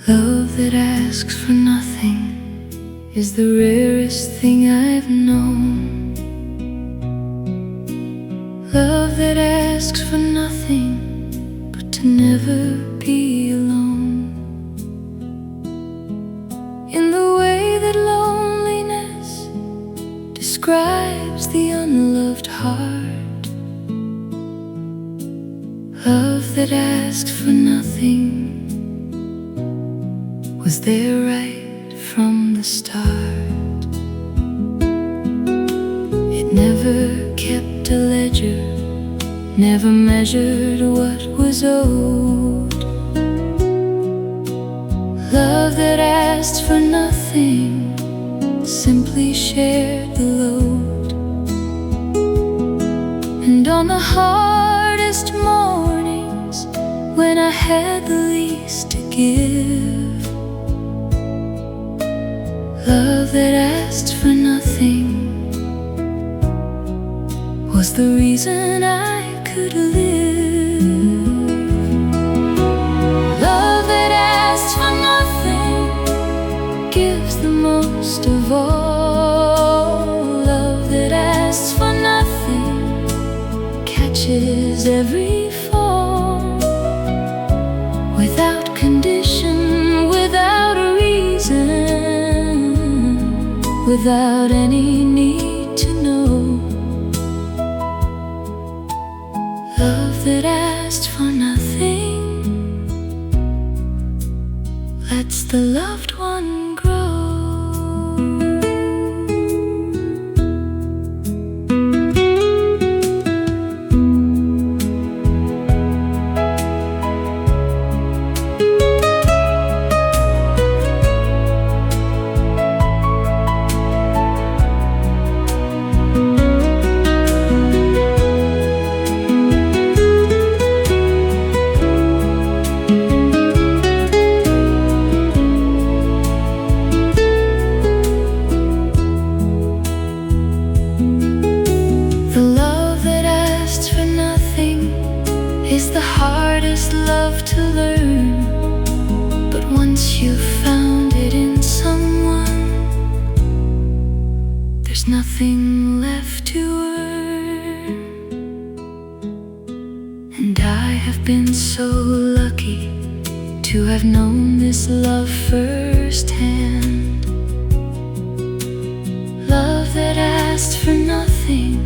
Love that asks for nothing is the rarest thing I've known. Love that asks for nothing but to never be alone. In the way that loneliness describes the unloved heart, love that asks for nothing was there right from the start. It never kept a ledger, never measured what was owed. Love that asked for nothing simply shared the load. And on the hardest mornings when I had the least to give, love that asked for nothing was the reason I could live. Love that asks for nothing gives the most of all. Love that asks for nothing catches every fall. Without condition, without a reason, without any need to know. Love that asked for nothing lets the loved one grow. Is the hardest love to learn, but once you've found it in someone, there's nothing left to earn. And I have been so lucky to have known this love firsthand. Love that asked for nothing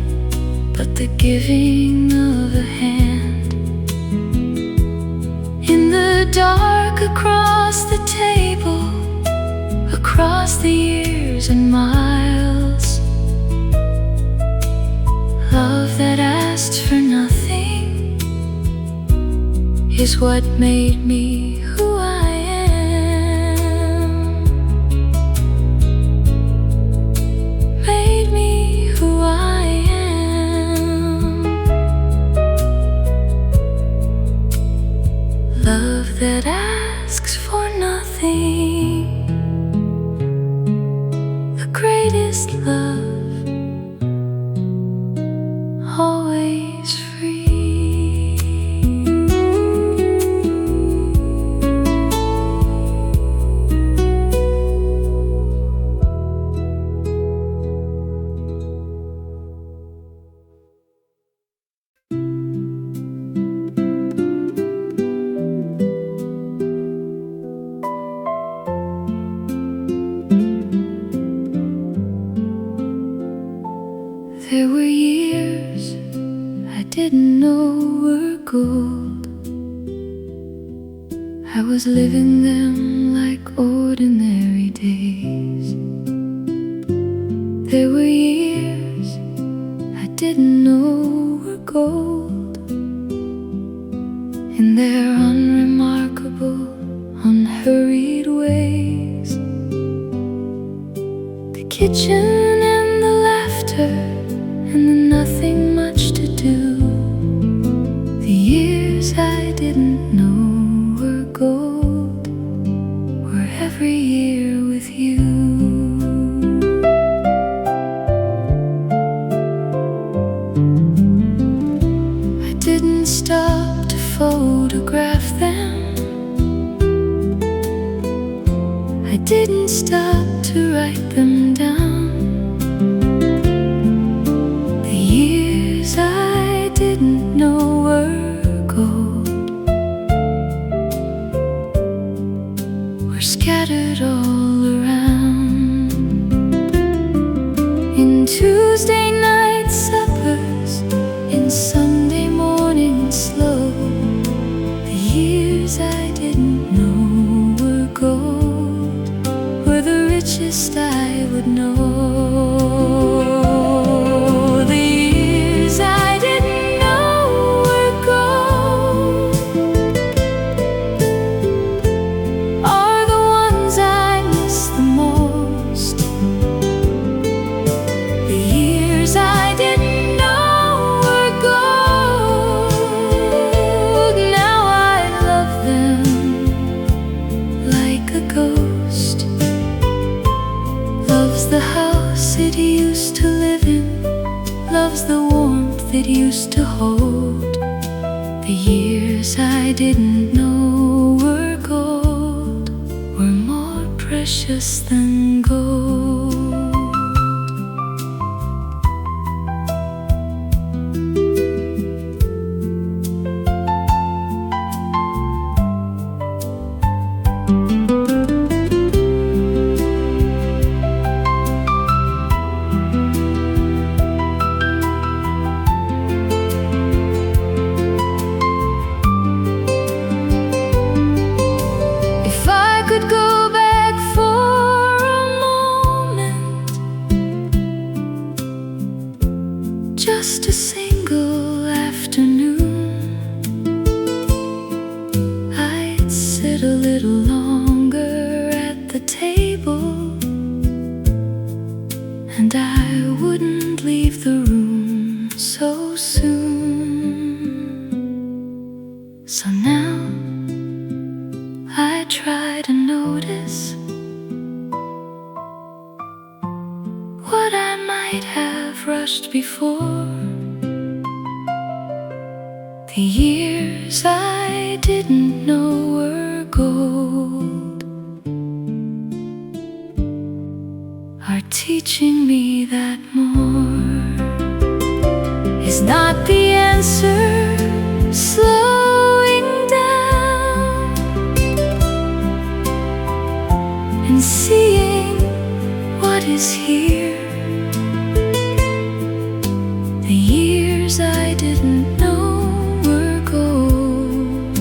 but the giving of a hand. In the dark, across the table, across the years and miles, love that asked for nothing is what made me who I am. Made me who I am. Love that asks for nothing, the greatest love, always free. There were years I didn't know were gold. I was living them like ordinary days. There were years I didn't know were gold. In their unremarkable, unhurried ways, the kitchen and the laughter and the nothing much to do. The years I didn't know were gold were every year with you. I didn't stop to photograph them. didn't stop to write them down. The years I didn't know were gold were scattered all around in Tuesday night suppers, in Sunday morning slow. The years I didn't know were gold were the richest I would know. The years I didn't know were gold are the ones I miss the most. The years I didn't know were gold, now I love them like a ghost. Loves the house it used to live in, loves the warmth it used to hold. The years I didn't know were gold were more precious than gold. If I could go back for a moment, just a single afternoon, I'd sit a little longer at the table, and I wouldn't leave the room so soon. So now I try to notice what I might have rushed before. The years I didn't know were gold are teaching me that more is not the answer. Slowing down and seeing what is here. The years I didn't know were gold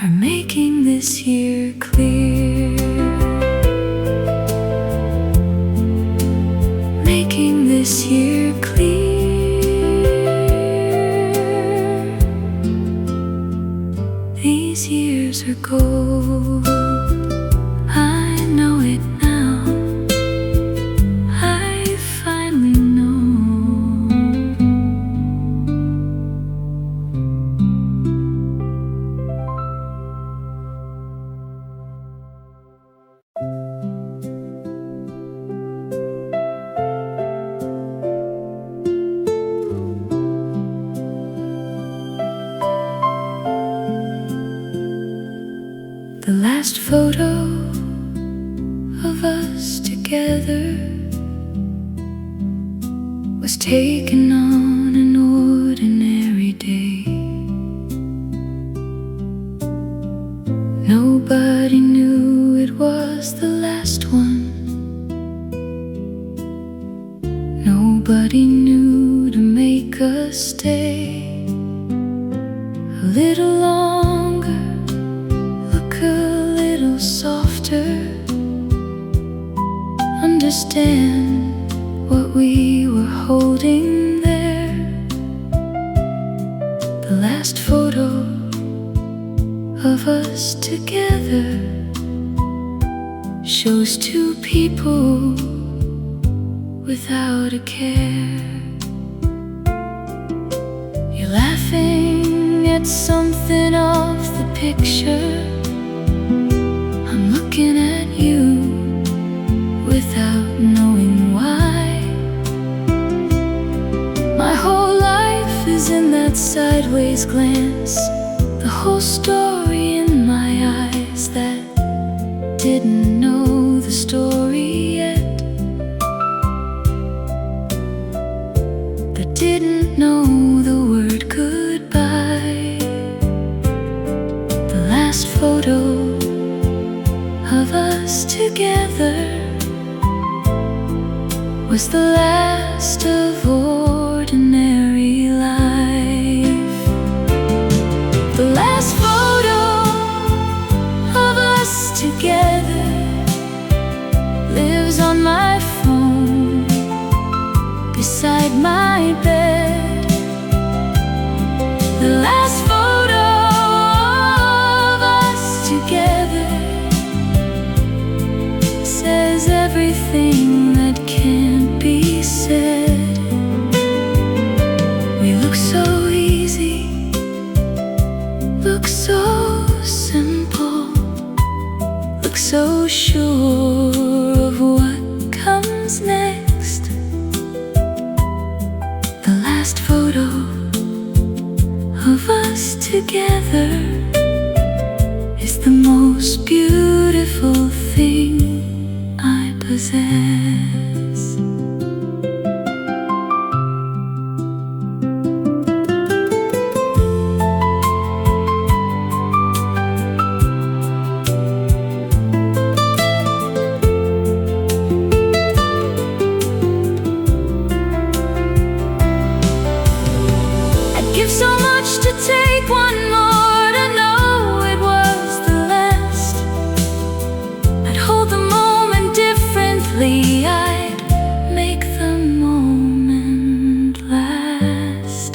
are making this year clear, making this year clear. These years are gold, I know it now, I finally know. The last photo of us together was taken on an ordinary day. Nobody knew it was the last one. Nobody knew to make us stay a little longer, look a little softer, understand what we were holding there. The last photo of us together shows two people without a care. You're laughing at something off the picture. I'm looking at you without knowing why. My whole life is in that sideways glance, the whole story in my didn't know the story yet, that didn't know the word goodbye. The last photo of us together was the last of ordinary life. The last photo of us together lives on my phone beside my bed. The last photo of us together says everything that can't be said. We look so easy, look so simple, look so sure of what comes next. The last photo of us together is the most beautiful thing I possess. I'd give so much to take one more to know it was the last. I'd hold the moment differently, I'd make the moment last.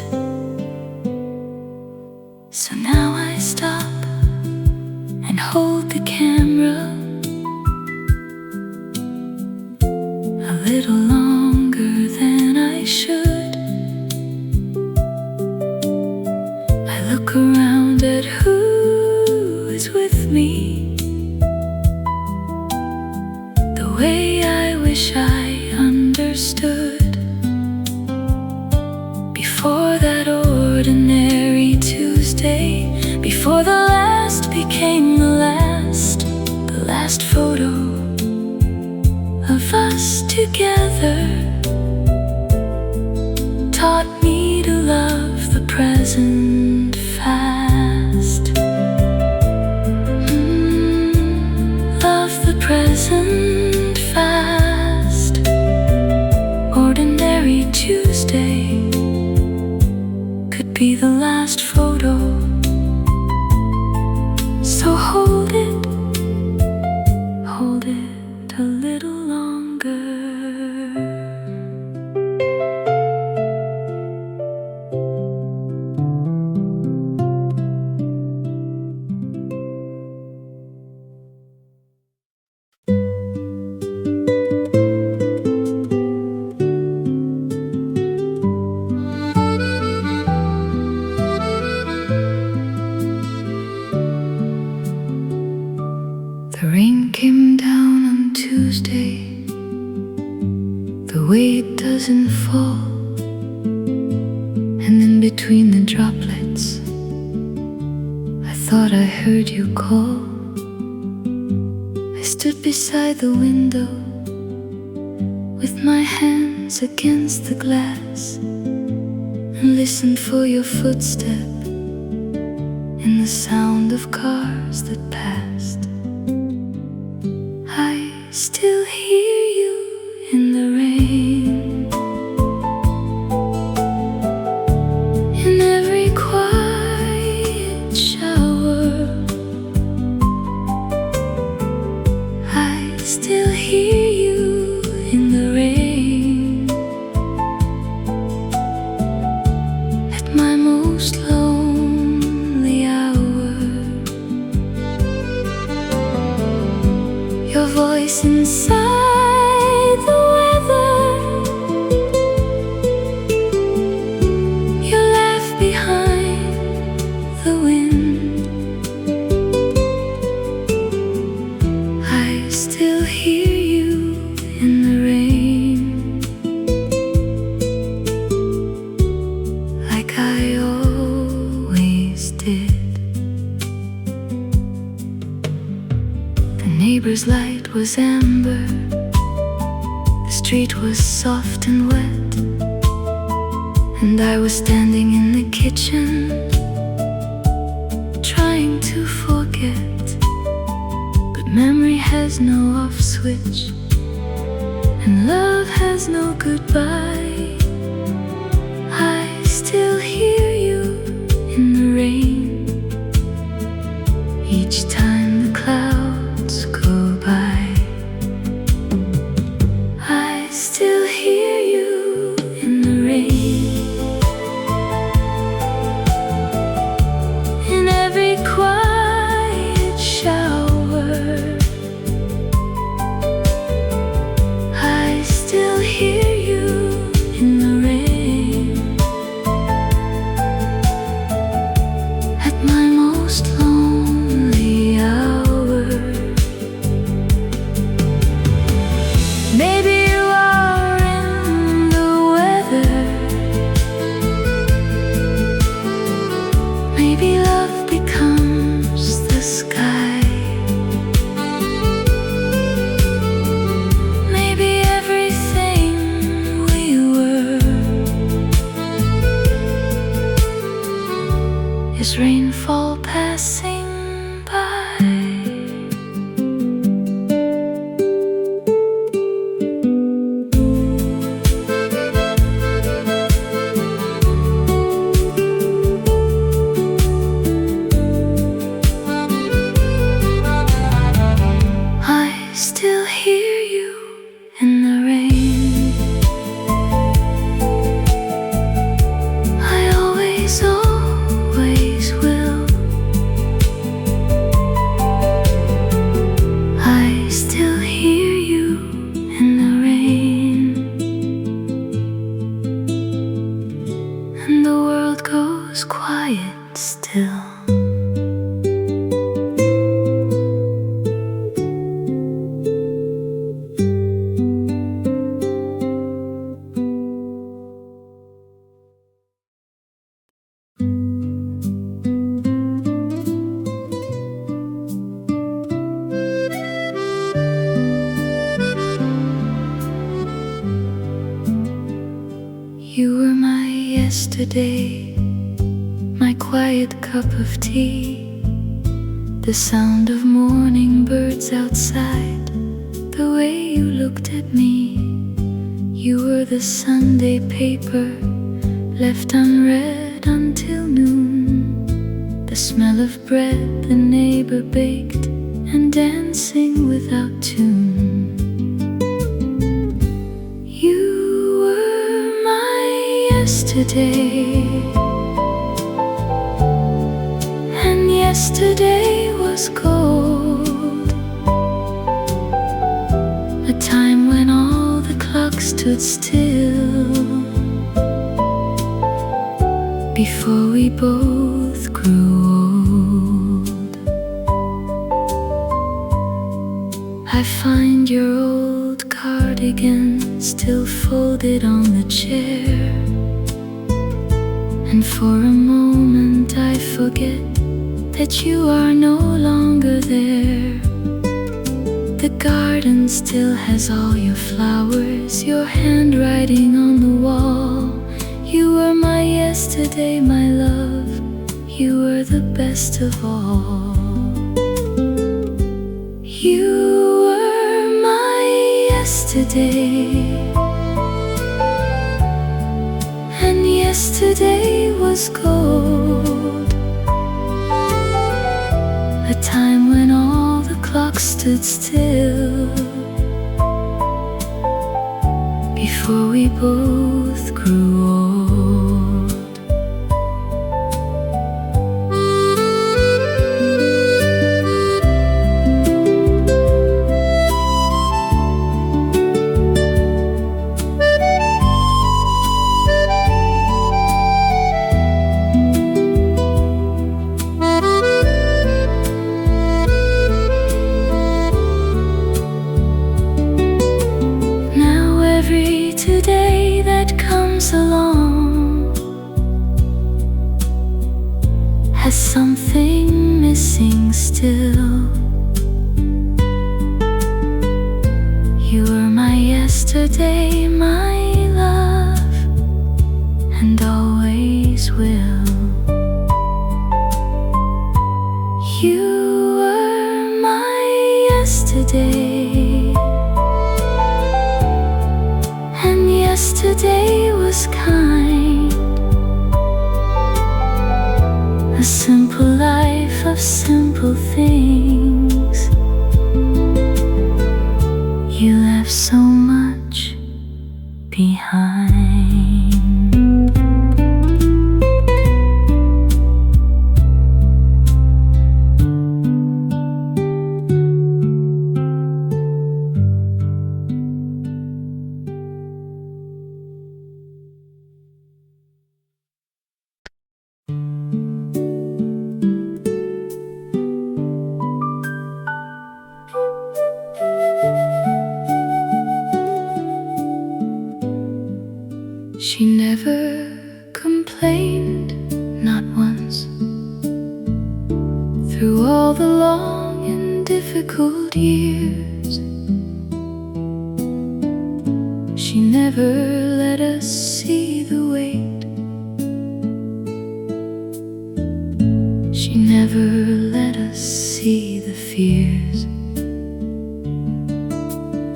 So now I stop and hold the camera a little longer than I should. I look around at who is with me, the way I wish I understood. Before that ordinary Tuesday, before the last became the last photo of us together taught me to love the present fast. Love the present fast. Ordinary Tuesday could be the last photo, so hold it a little longer. The rain came down on Tuesday, the way it doesn't fall, and in between the droplets I thought I heard you call. I stood beside the window with my hands against the glass and listened for your footstep in the sound of cars that passed. I still hear you in the rain, in every quiet shower. I still hear you in the rain, at my most lonely hour. Your voice inside the weather, your laugh behind the wind. I still hear you in the rain, like I always did. The neighbor's light was amber. The street was soft and wet, and I was standing in the kitchen, trying to forget. But memory has no off switch, and love has no goodbye. I still hear you in the rain each time the clouds go by. I still hear you in the rain, in every quiet shower. I still hear you in the rain, at my most lonely hour. Maybe you are in the weather, maybe love becomes the sky, maybe everything we were is rainfall passing by. I still hear you in the rain. I always, always will. I still hear you in the rain, and the world goes quiet still. You were my yesterday, my quiet cup of tea, the sound of morning birds outside, the way you looked at me. You were the Sunday paper left unread until noon, the smell of bread the neighbor baked, and dancing without tune. You were my yesterday, and yesterday was gold, a time when all the clocks stood still, before we both grew old. I find your old cardigan still folded on the chair, and for a moment I forget that you are no longer there. The garden still has all your flowers, your handwriting on the wall. You were my yesterday, my love, you were the best of all. You were my yesterday, and yesterday was gold, a time when all the clocks stood still, before we both grew old. Along has something missing still. yesterday, my love, and always will. You were my yesterday, and yesterday was kind. A simple life of simple things. You left so much behind. She never complained, not once. Through all the long and difficult years, she never let us see the weight. She never let us see the fears.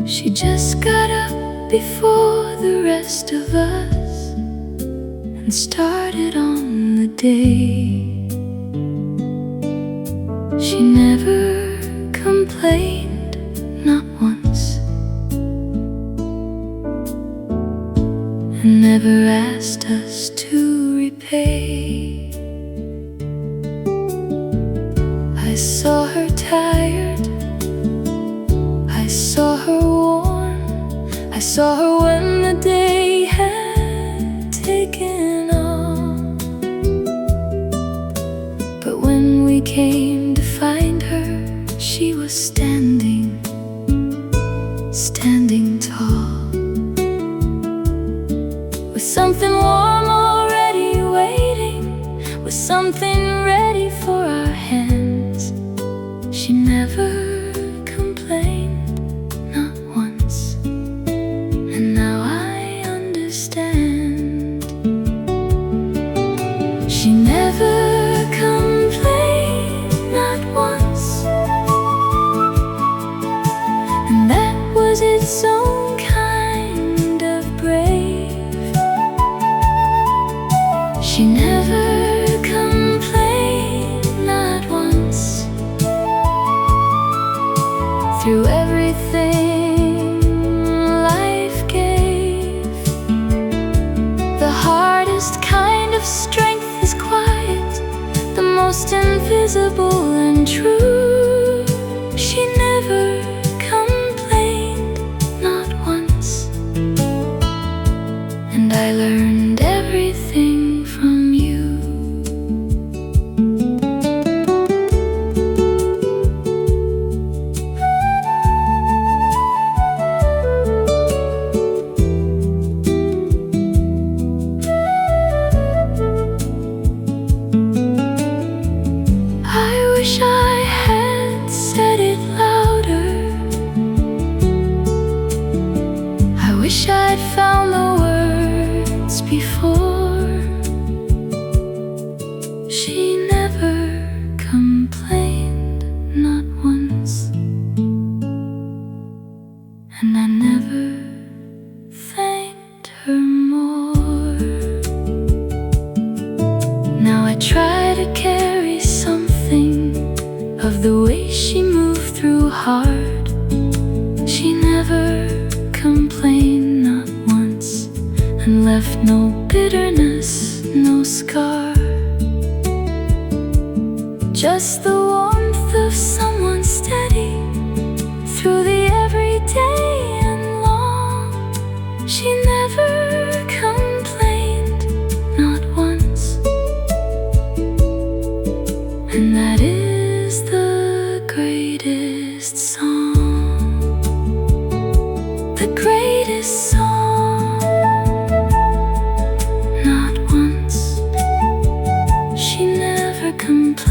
She just got up before the rest of us and started on the day. She never complained, not once, and never asked us to repay. I saw her tired, I saw her worn, I saw her when the day had taken off. But when we came to find her, she was standing tall, with something warm already waiting, with something ready for our hands. She never complained, not once, and now I understand. She never complained, not once, and that was its own kind of brave. She never complained, not once. Through everything life gave, the hardest kind of strength is quiet, the most invisible and true. She never complained, not once, and I learned everything from you. I wish I had said it louder. I wish I'd found the words before. She never complained, not once, and I never thanked her more. Now I try to carry something of the way she moved through hard. She never complained, not once, and left no bitterness, no scar. Just the warmth of someone steady through the everyday and long. She never complained, not once, and that is the greatest song, the greatest song. Not once, she never complained.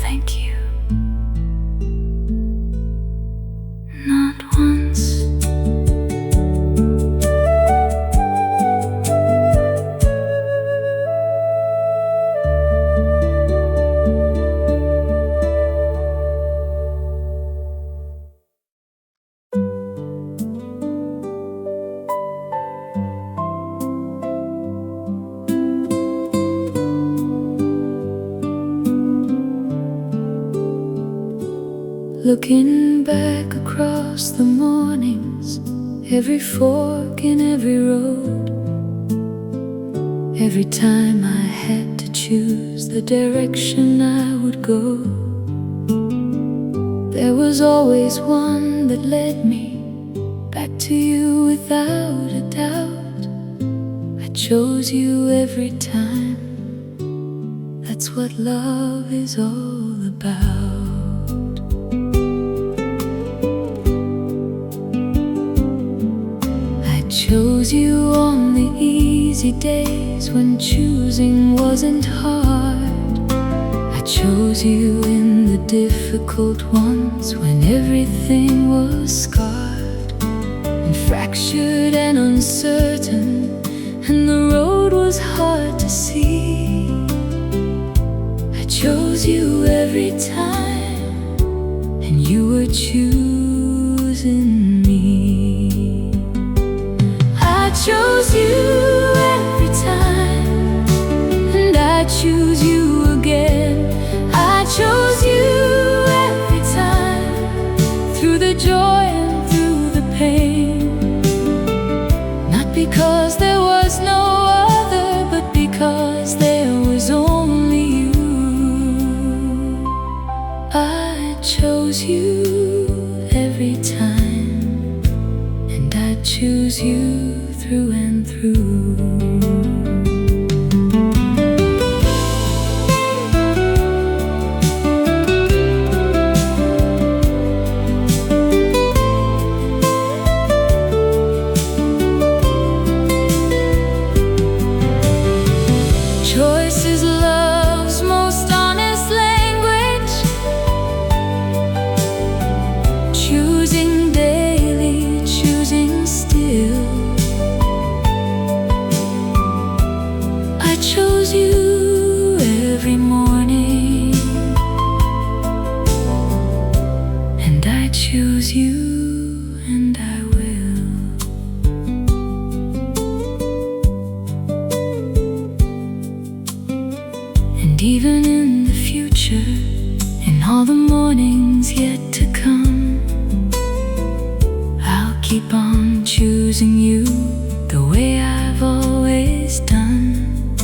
Thank you. Not once. Looking back across the mornings, every fork in every road, every time I had to choose the direction I would go, there was always one that led me back to you without a doubt. I chose you every time. That's what love is all about. I chose you on the easy days when choosing wasn't hard. I chose you in the difficult ones when everything was scarred and fractured and uncertain, and the road was hard to see. I chose you every time, and you were choosing me. I chose you every time, and I choose you again. I chose you every time, through the joy and through the pain. Not because there was no other, but because there was only you. I chose you every time, and I choose you through and through. Choice is love's most honest language, choosing daily, choosing still. I chose you every morning, and I choose you, and I will. And even in the future, in all the mornings yet to come, I'll keep on choosing you the way I've always done.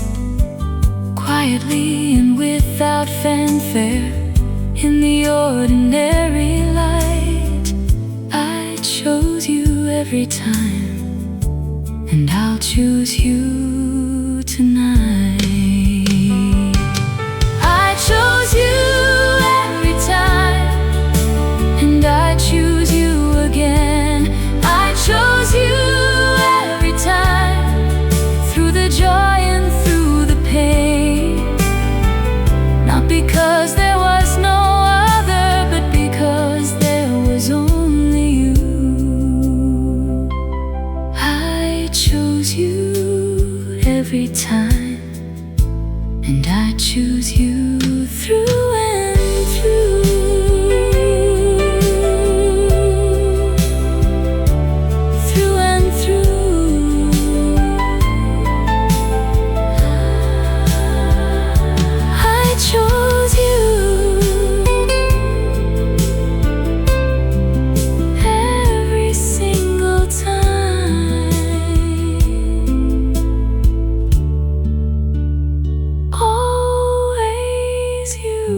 Quietly and without fanfare, in the ordinary light, I chose you every time, and I'll choose you tonight. I chose you every time, and I choose you again. I chose you every time, through the joy and through the pain. Not because there was no other, but because there was only you. I chose you every time, and I choose you through and through. Through and through. I chose you every single time. Always you.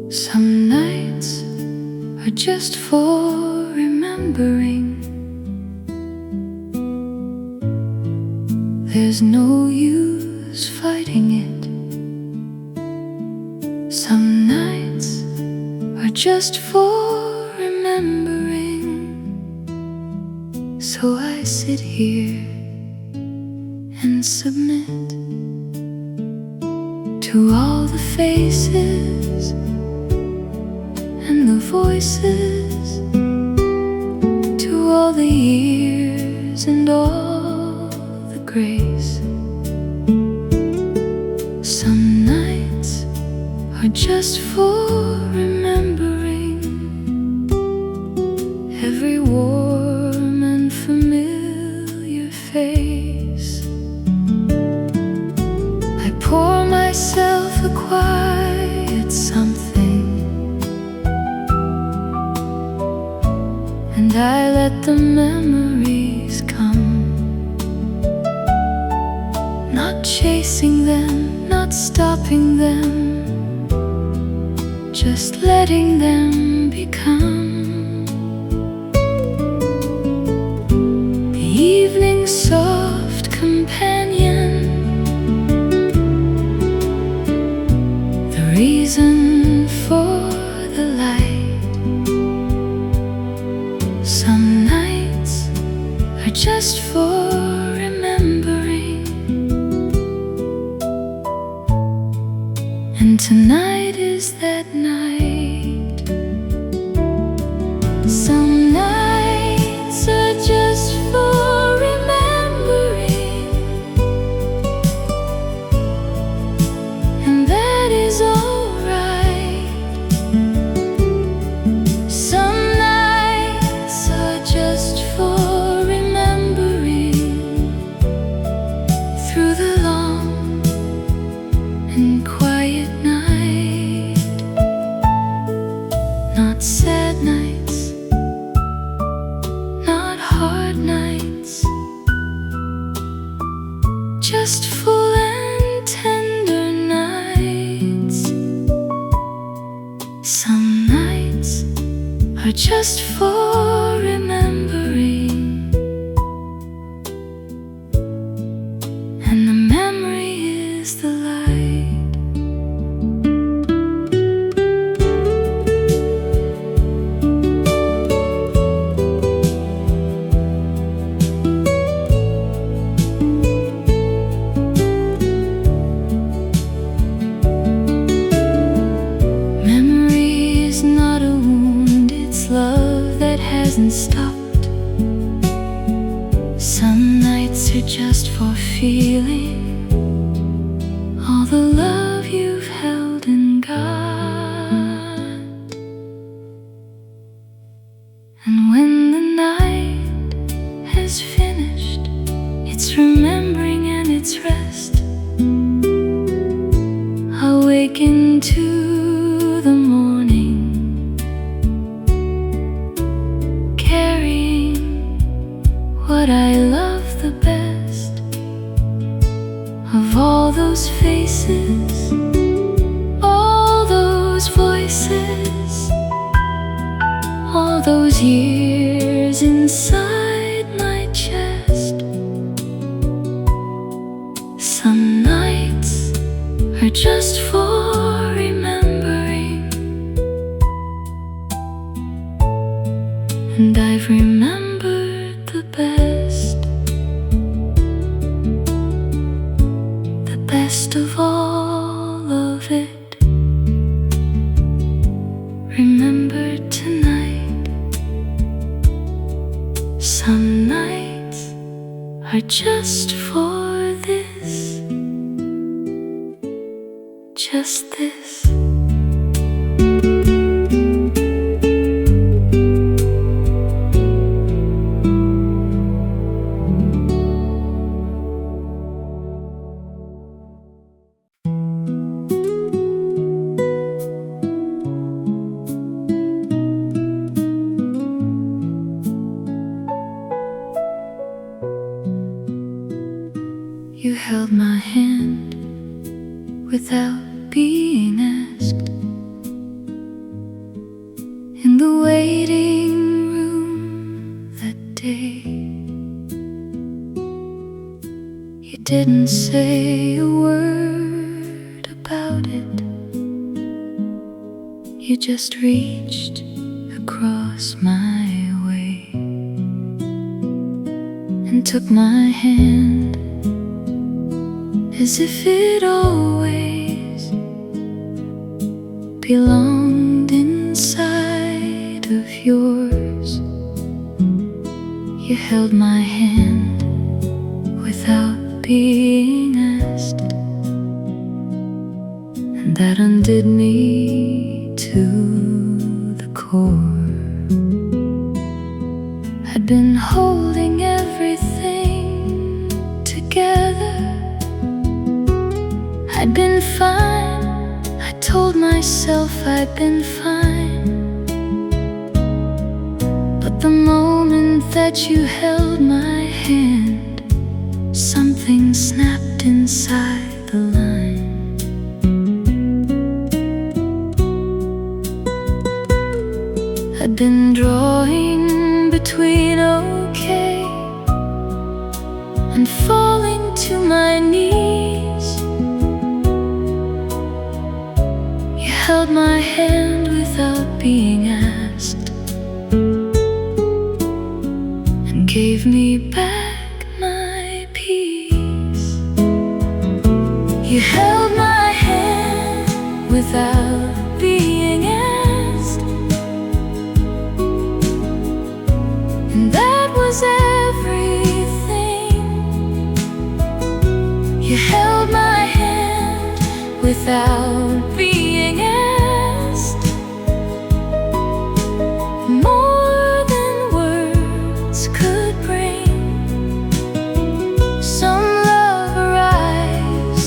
Some nights are just for remembering. There's no use fighting it. Some nights are just for remembering. So I sit here and submit to all the faces and the voices, to all the years and all the grace. Some nights are just for remembering every warm and familiar face. I pour myself a quiet something, and I let the memories come, not chasing them, not stopping them, just letting them become. The evening's soft companion, the reason for the light. Some nights are just for remembering, and tonight is that night. Some nights are just for remembering, and that is alright. Some nights are just for remembering through the long and quiet night. Not sad nights, not hard nights, just full and tender nights. Some nights are just for remembering, and the memory is the light. Memory is not a wound, it's love that hasn't stopped. Some nights are just for feeling all the love you've held and got. And when the night has finished, it's remembering and it's rest. Awaken to the morning, carrying what I love the best of all those faces, all those voices, all those years inside my chest. Some nights are just for remembering, and I've remembered the best, the best of all of it. Remembered tonight. Some nights are just for this, just this. You held my hand without being asked in the waiting room that day. You didn't say a word about it, you just reached across my way and took my hand as if it always belonged inside of yours. held my hand without being asked, and that undid me to the core. I'd been holding everything together. I'd been fine. I told myself I'd been fine. But the moment that you held my hand, something snapped inside the line. I'd been drawing between okay and falling to my knees. You held my hand without being asked, and gave me back my peace. You held my hand without being asked, and that was everything. You held my hand without being asked, more than words could bring. Some love arrives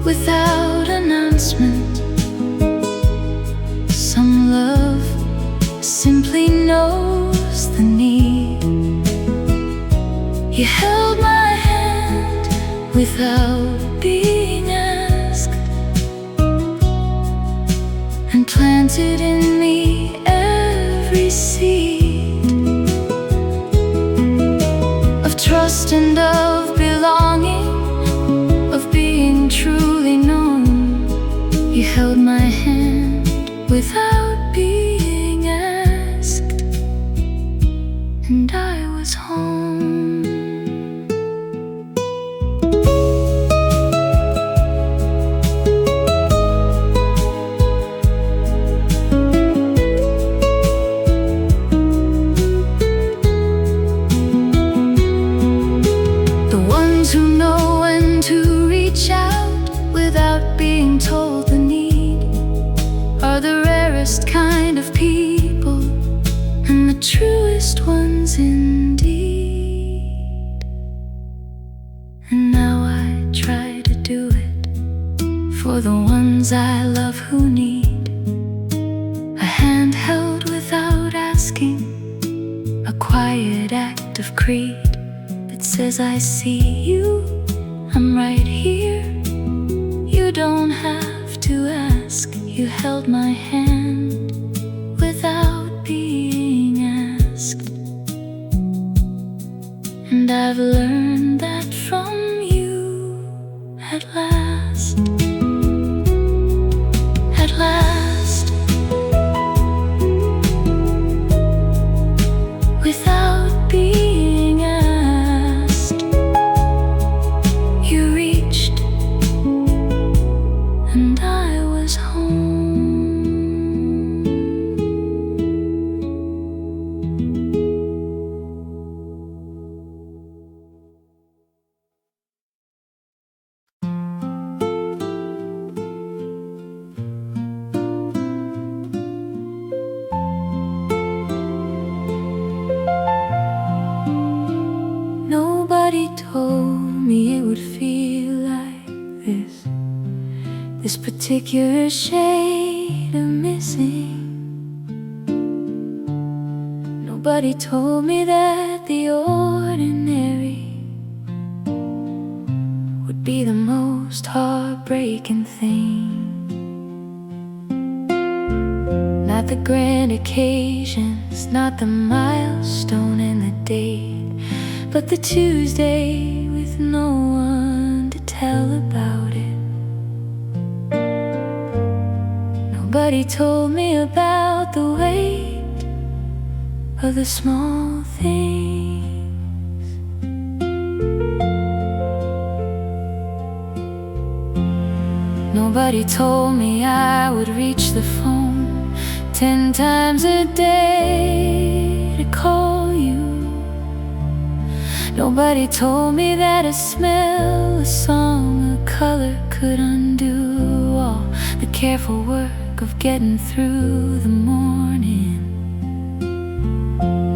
without announcement. Some love simply knows the need. You held my hand without being asked, and planted in me every seed of trust and of belonging, of being truly known. You held my hand without being asked, and I was home. The ones who know when to reach out without being told the need are the rarest kind of people, and the truest ones indeed. And now I try to do it for the ones I love who need a hand held without asking, a quiet act of creed that says I see you, I'm right here. You don't have to ask. You held my hand without being asked, and I've learned that from you at last. At last, without being asked, you reached, and I was home. Nobody told me it would feel like this particular shade of missing. Nobody told me that the ordinary would be the most heartbreaking thing. Not the grand occasions, not the milestone and the date, but the Tuesday with no one to tell about it. Nobody told me about the weight of the small things. Nobody told me I would reach the phone 10 times a day to call you Nobody told me that a smell, a song, a color could undo all the careful work of getting through the morning.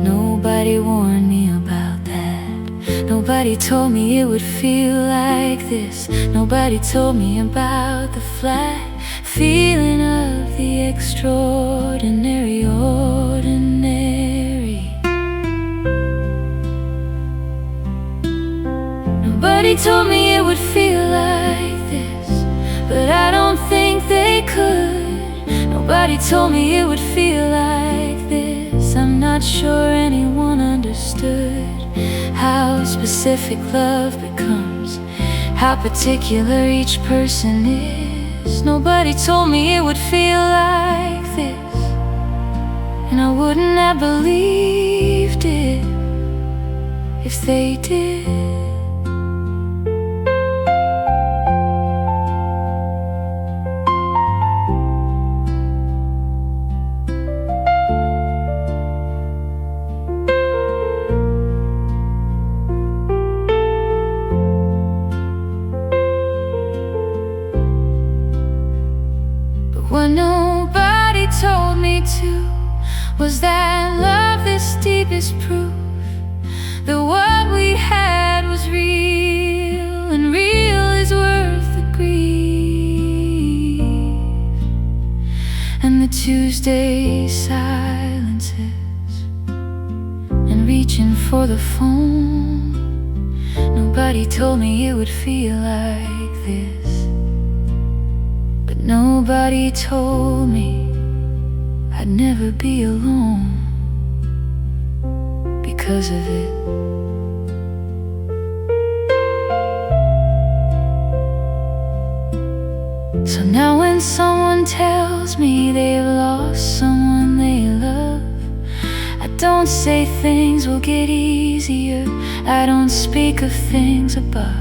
Nobody warned me about that. Nobody told me it would feel like this. Nobody told me about the flat feeling of the extraordinary ordinary. Nobody told me it would feel like this, but I don't think they could. Nobody told me it would feel like this. I'm not sure anyone understood how specific love becomes, how particular each person is. Nobody told me it would feel like this, and I wouldn't have believed it if they did. What nobody told me to was that love this deep is proof that what we had was real, and real is worth the grief. And the Tuesday silences and reaching for the phone. Nobody told me it would feel like this. Nobody told me I'd never be alone because of it. So now when someone tells me they've lost someone they love, I don't say things will get easier. I don't speak of things above.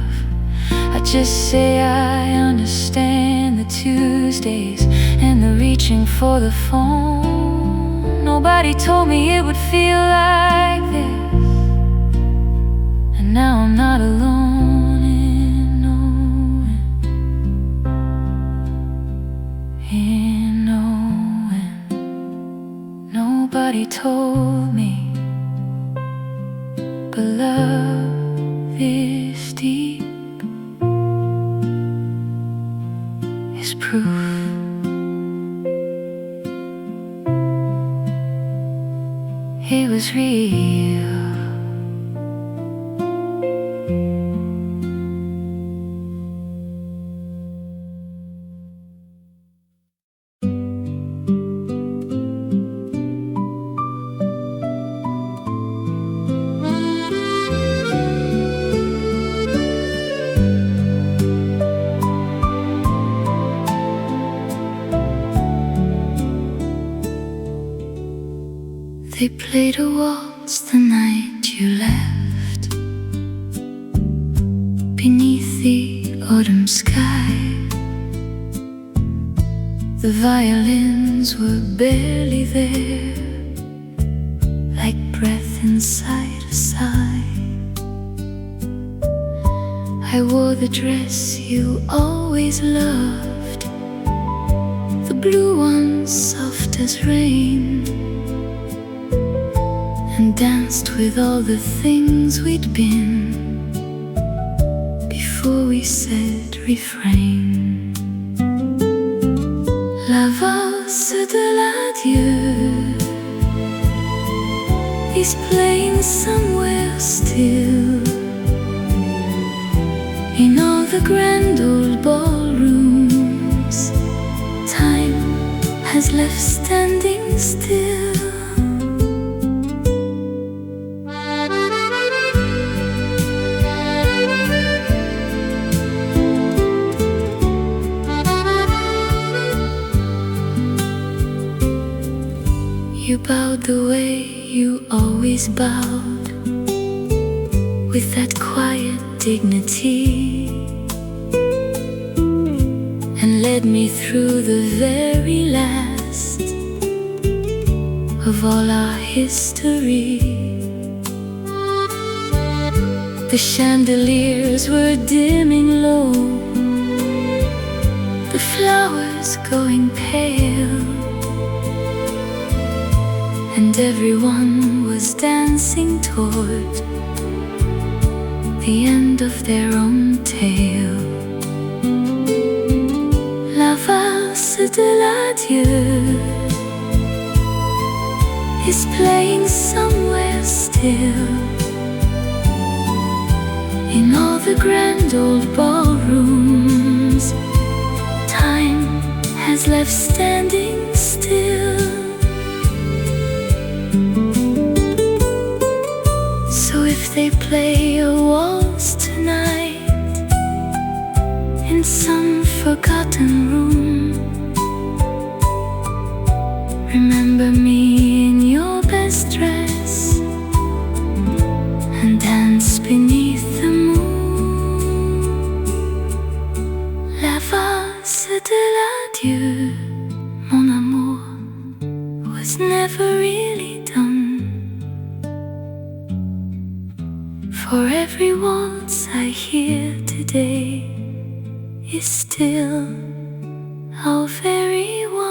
I just say I understand the Tuesdays and the reaching for the phone. Nobody told me it would feel like this, and now I'm not alone in knowing. Nobody told me, but love is deep. Proof. It was real. They played a waltz the night you left, beneath the autumn sky. The violins were barely there, like breath inside a sigh. I wore the dress you always loved, the blue one soft as rain, and danced with all the things we'd been before we said refrain. La Valse De L'Adieu is playing somewhere still, in all the grand old ballrooms. Time has left standing still. You bowed the way you always bowed, with that quiet dignity, and led me through the very last of all our history. The chandeliers were dimming low, the flowers going pale, and everyone was dancing toward the end of their own tale. La Valse De L'Adieu is playing somewhere still, in all the grand old ballrooms. Time has left standing still. So if they play a waltz tonight in some forgotten room, remember me in your best dress and dance beneath the moon. La Valse De L'Adieu, mon amour, was never really done. For every waltz I hear today is still our very one.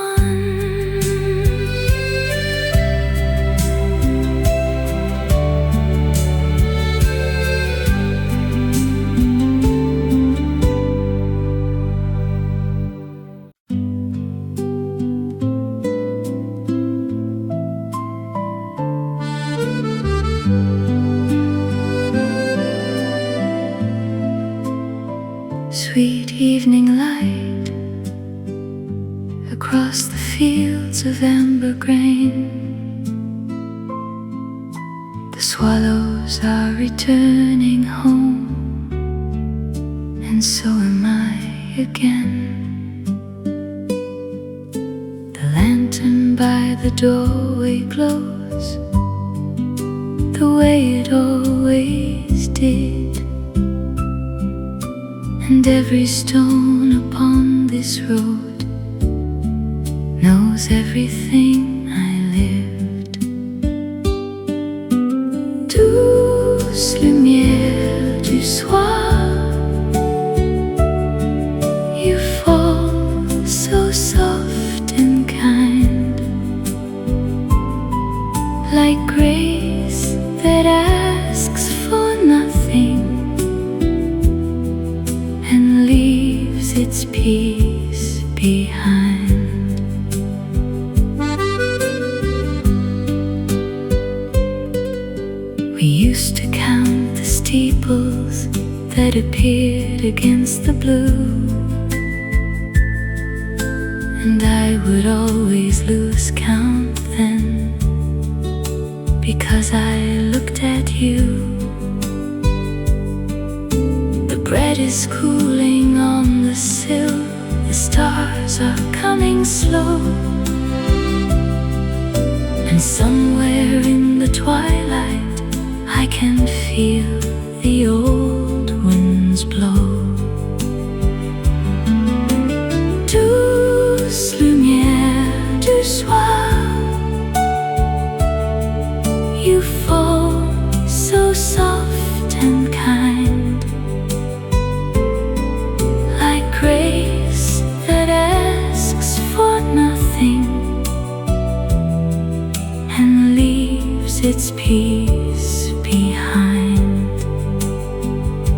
Sweet evening light across the fields of amber grain. The swallows are returning home, and so am I again. The lantern by the doorway glows the way it always did, and every stone upon this road knows everything I lived. Douce lumière du soir, you fall so soft and kind, like grace that asks for nothing and leaves its peace behind. We used to count the steeples that appeared against the blue, and I would always lose count then, because I looked at you. The bread is cooling on the sill, the stars are coming slow, and somewhere in the twilight I can feel the old winds blow. Douce lumière du soir, you fall so soft and kind, like grace that asks for nothing and leaves its peace behind.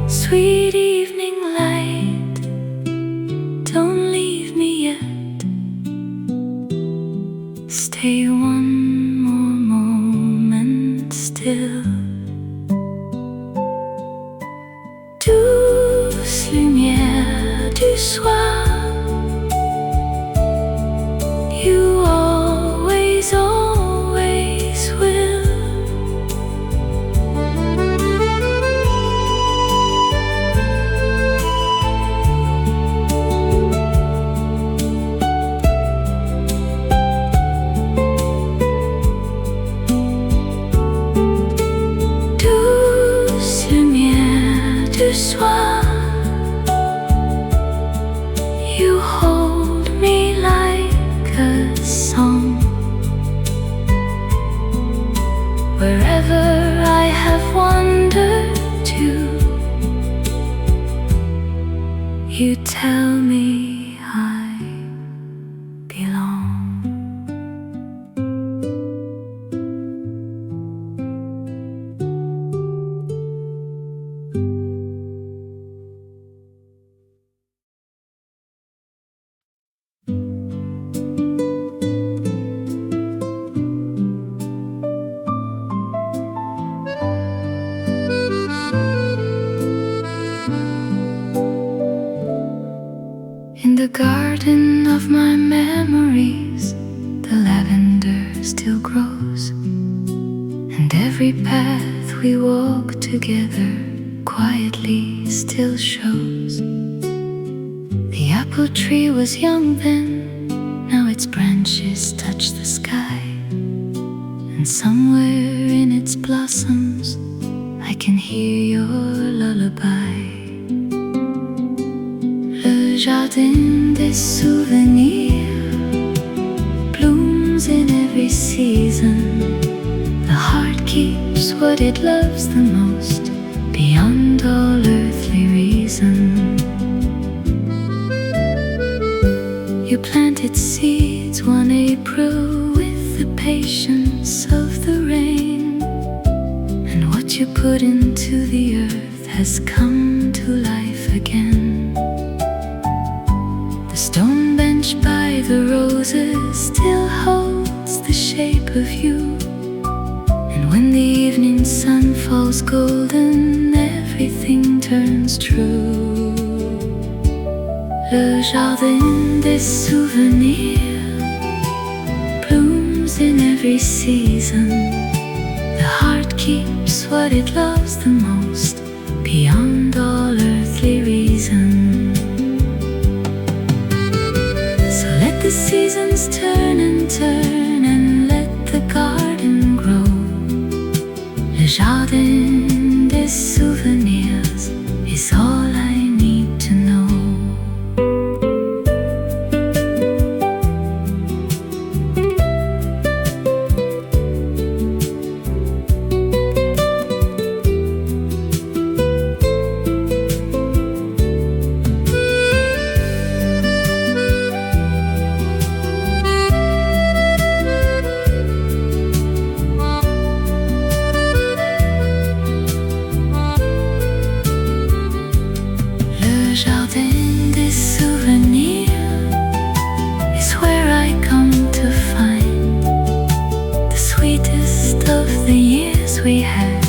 Sweet evening light, don't leave me yet. Stay one more moment still. Douce lumière du soir, you always, always will. Douce lumière du soir, you hold me like a song. Wherever I have wandered to, tell me I belong. In the garden of my memories, the lavender still grows, and every path we walk together quietly still shows. The apple tree was young then, now its branches touch the sky, and somewhere in its blossoms I can hear your lullaby. Le Jardin des Souvenirs blooms in every season. The heart keeps what it loves the most, beyond all earthly reason. You planted seeds one April with the patience of the rain, and what you put into the earth has come to life again. The stone bench by the roses still holds the shape of you, and when the evening sun falls golden, everything turns true. Le Jardin des Souvenirs blooms in every season. The heart keeps what it loves the most, beyond all earthly reason. Let the seasons turn and turn, and let the garden grow. Le Jardin des Souvenirs is all I need to know. Jardin des Souvenirs is where I come to find the sweetest of the years we had,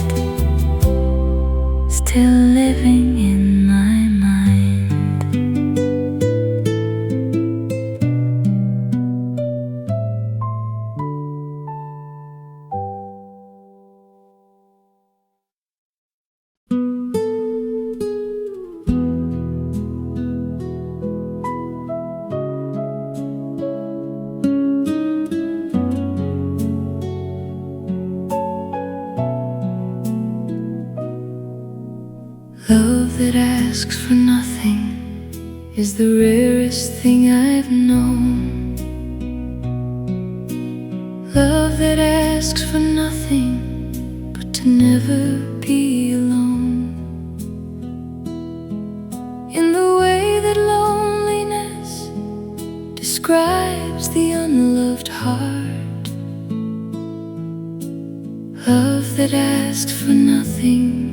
still living in my mind. Love that asks for nothing is the rarest thing I've known. Love that asks for nothing but to never be alone. In the way that loneliness describes the unloved heart, love that asked for nothing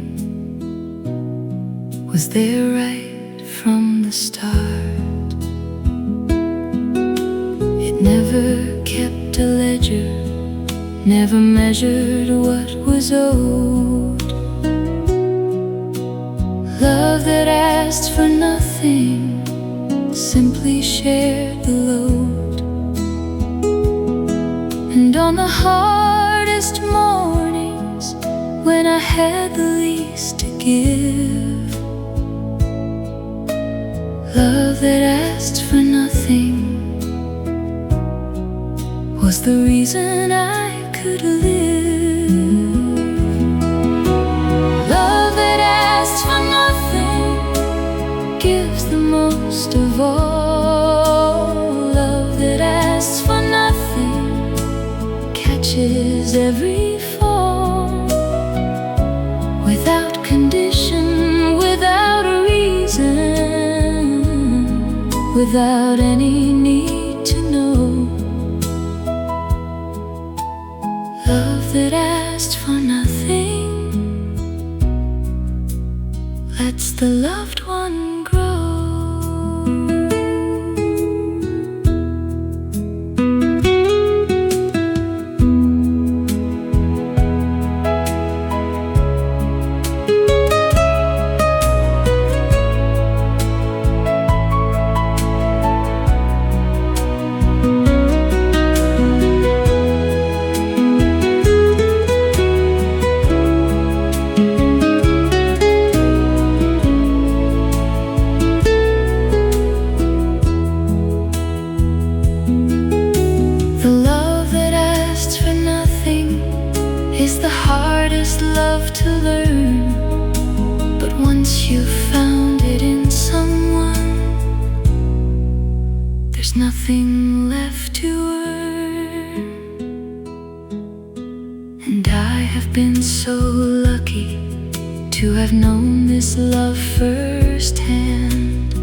was there right from the start. It never kept a ledger, never measured what was owed. Love that asked for nothing simply shared the load. And on the hardest mornings, when I had the least to give, love that asked for nothing was the reason I could live. Love that asks for nothing gives the most of all. Love that asks for nothing catches every fall, without condition, without a reason. without any need to know. Love that asked for nothing lets the loved one grow. Is the hardest love to learn, but once you've found it in someone, there's nothing left to earn. And I have been so lucky to have known this love firsthand.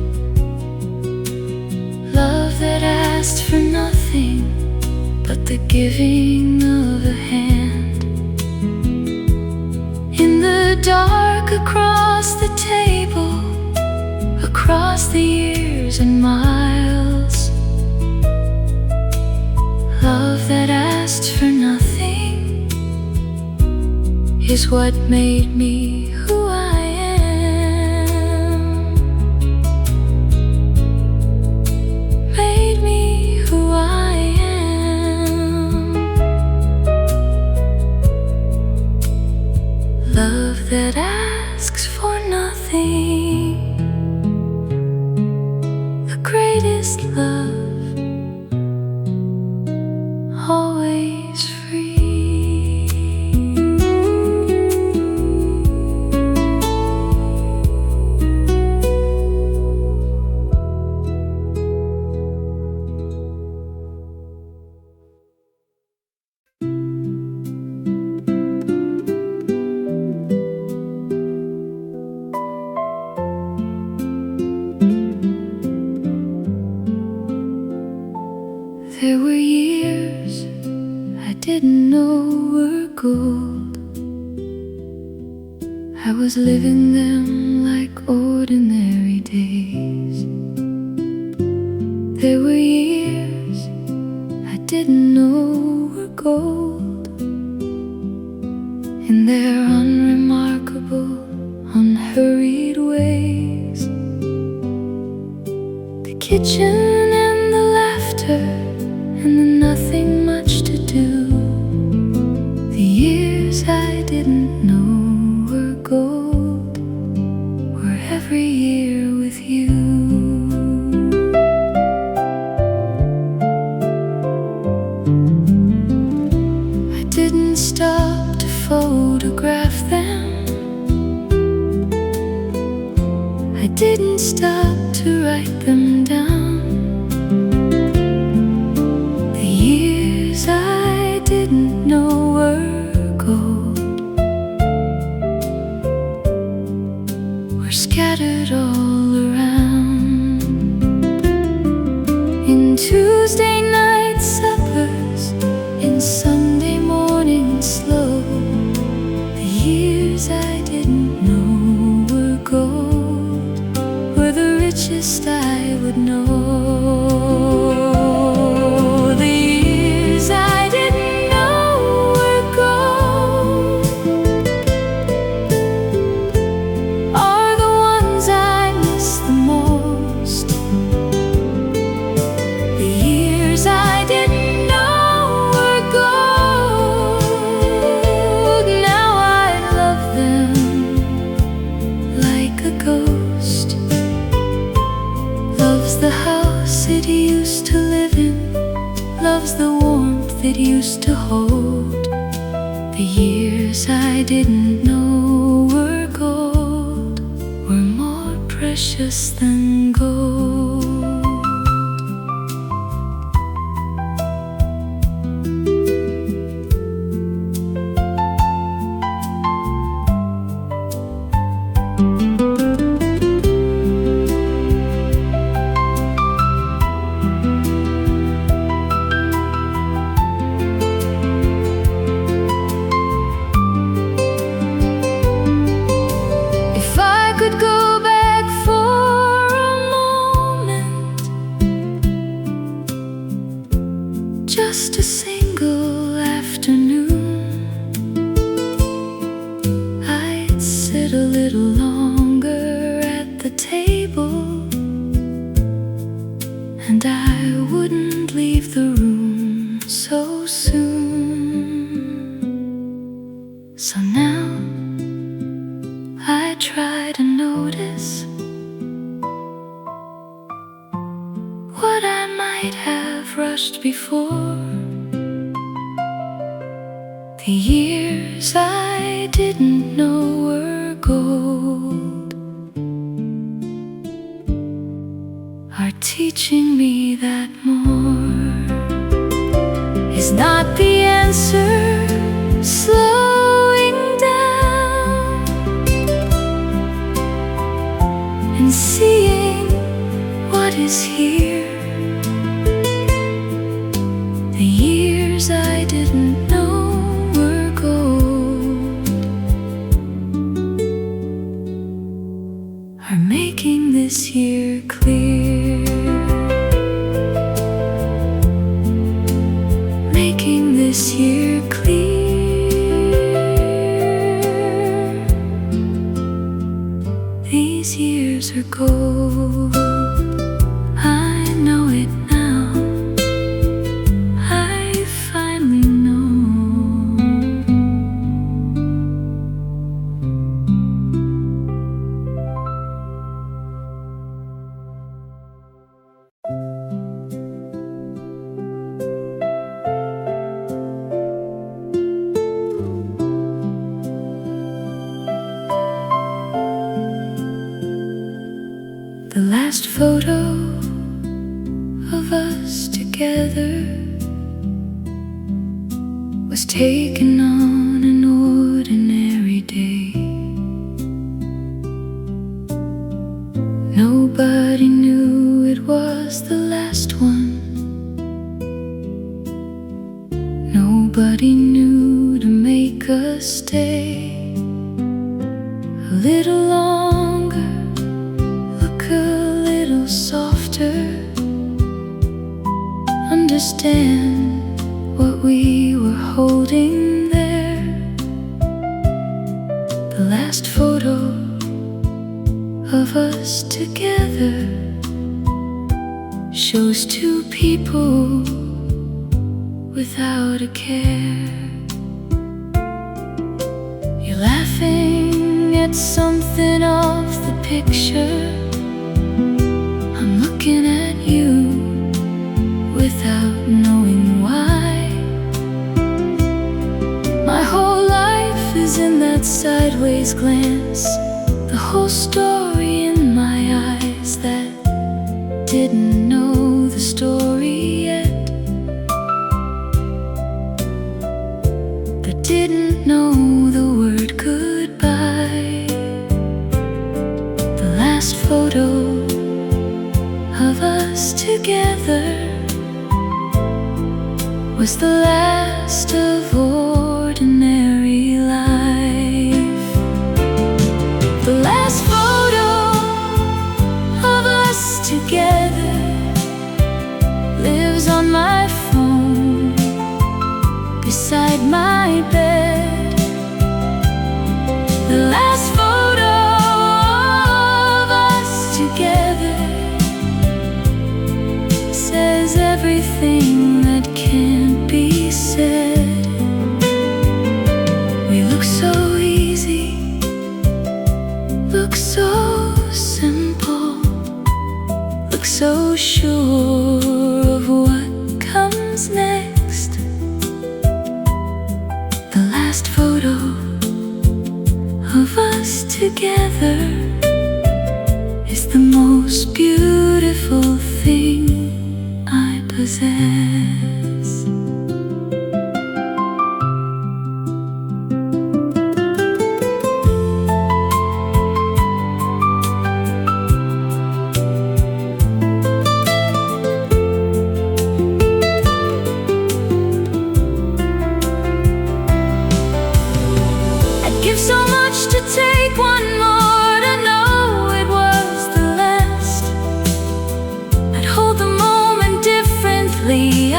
Love that asked for nothing but the giving of a hand. In the dark, across the table, across the years and miles, love that asked for nothing is what made me who I am. Made me who I am. Love that asks for nothing, the greatest love, always free. There were years I didn't know were gold. I was living them like ordinary days. There were years I didn't know were gold. In their unremarkable, unhurried ways, the kitchen and the laughter and the nothing much to do. The years I didn't know were gold were every year with you. I didn't stop to photograph them. I didn't stop to write them down. I didn't know were gold were scattered all around. In Tuesday night suppers, in Sunday morning slow, the years I didn't know were gold were the richest I would know. I didn't know were gold are the ones I miss the most. The years I didn't know were gold, now I love them like a ghost. Loves the house it used to live in, loves the warmth it used to hold. The years I didn't know were gold were more precious than gold. So now I try to notice what I might have rushed before. The years I didn't know were gold are teaching me that more is not the answer. Slowing down and seeing what is here. The years I didn't know were gold are making this year clear. Making this year clear. These years are gold. I know it now. I finally know. The last photo of us together was taken on an ordinary day. Nobody knew it was the last one. Nobody knew to make us stay a little longer, look a little softer, understand what we were holding there. The last photo of us together shows two people without a care. You're laughing at something off the picture. I'm looking at you without knowing why. My whole life is in that sideways glance, the whole story in my eyes that didn't know the story yet, that didn't know the word goodbye. The last photo of us together was the last of ordinary life. The last photo of us together lives on my phone beside my bed. The last photo of us together says everything that can't be said. We look so easy, look so simple, look so sure of what comes next. The last photo of us together is the most beautiful thing I possess. I'd give so much to take one more to know it was the last. I'd hold the moment differently.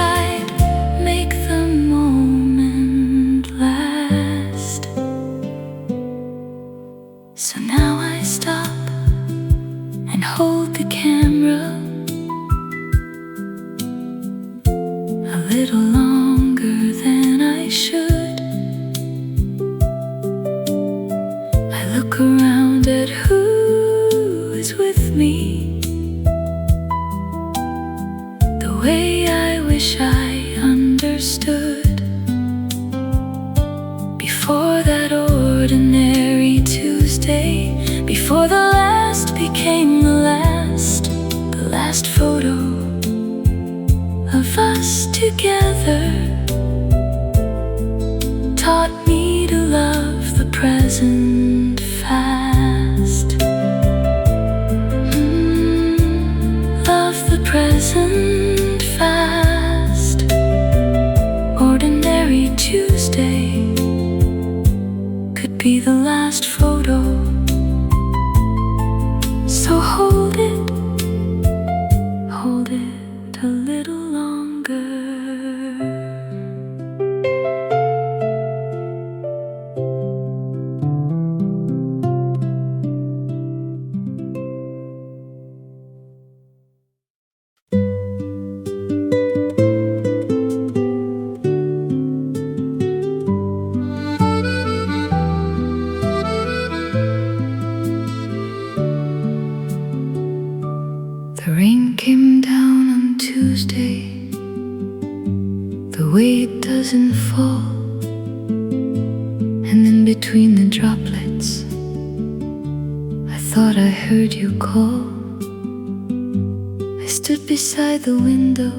ordinary Tuesday, before the last became the last photo of us together taught me to love the present fast. Love the present fast. Ordinary Tuesday could be the last photo, so hold it a little longer. The rain came down on Tuesday, the way it doesn't fall, and in between the droplets I thought I heard you call. I stood beside the window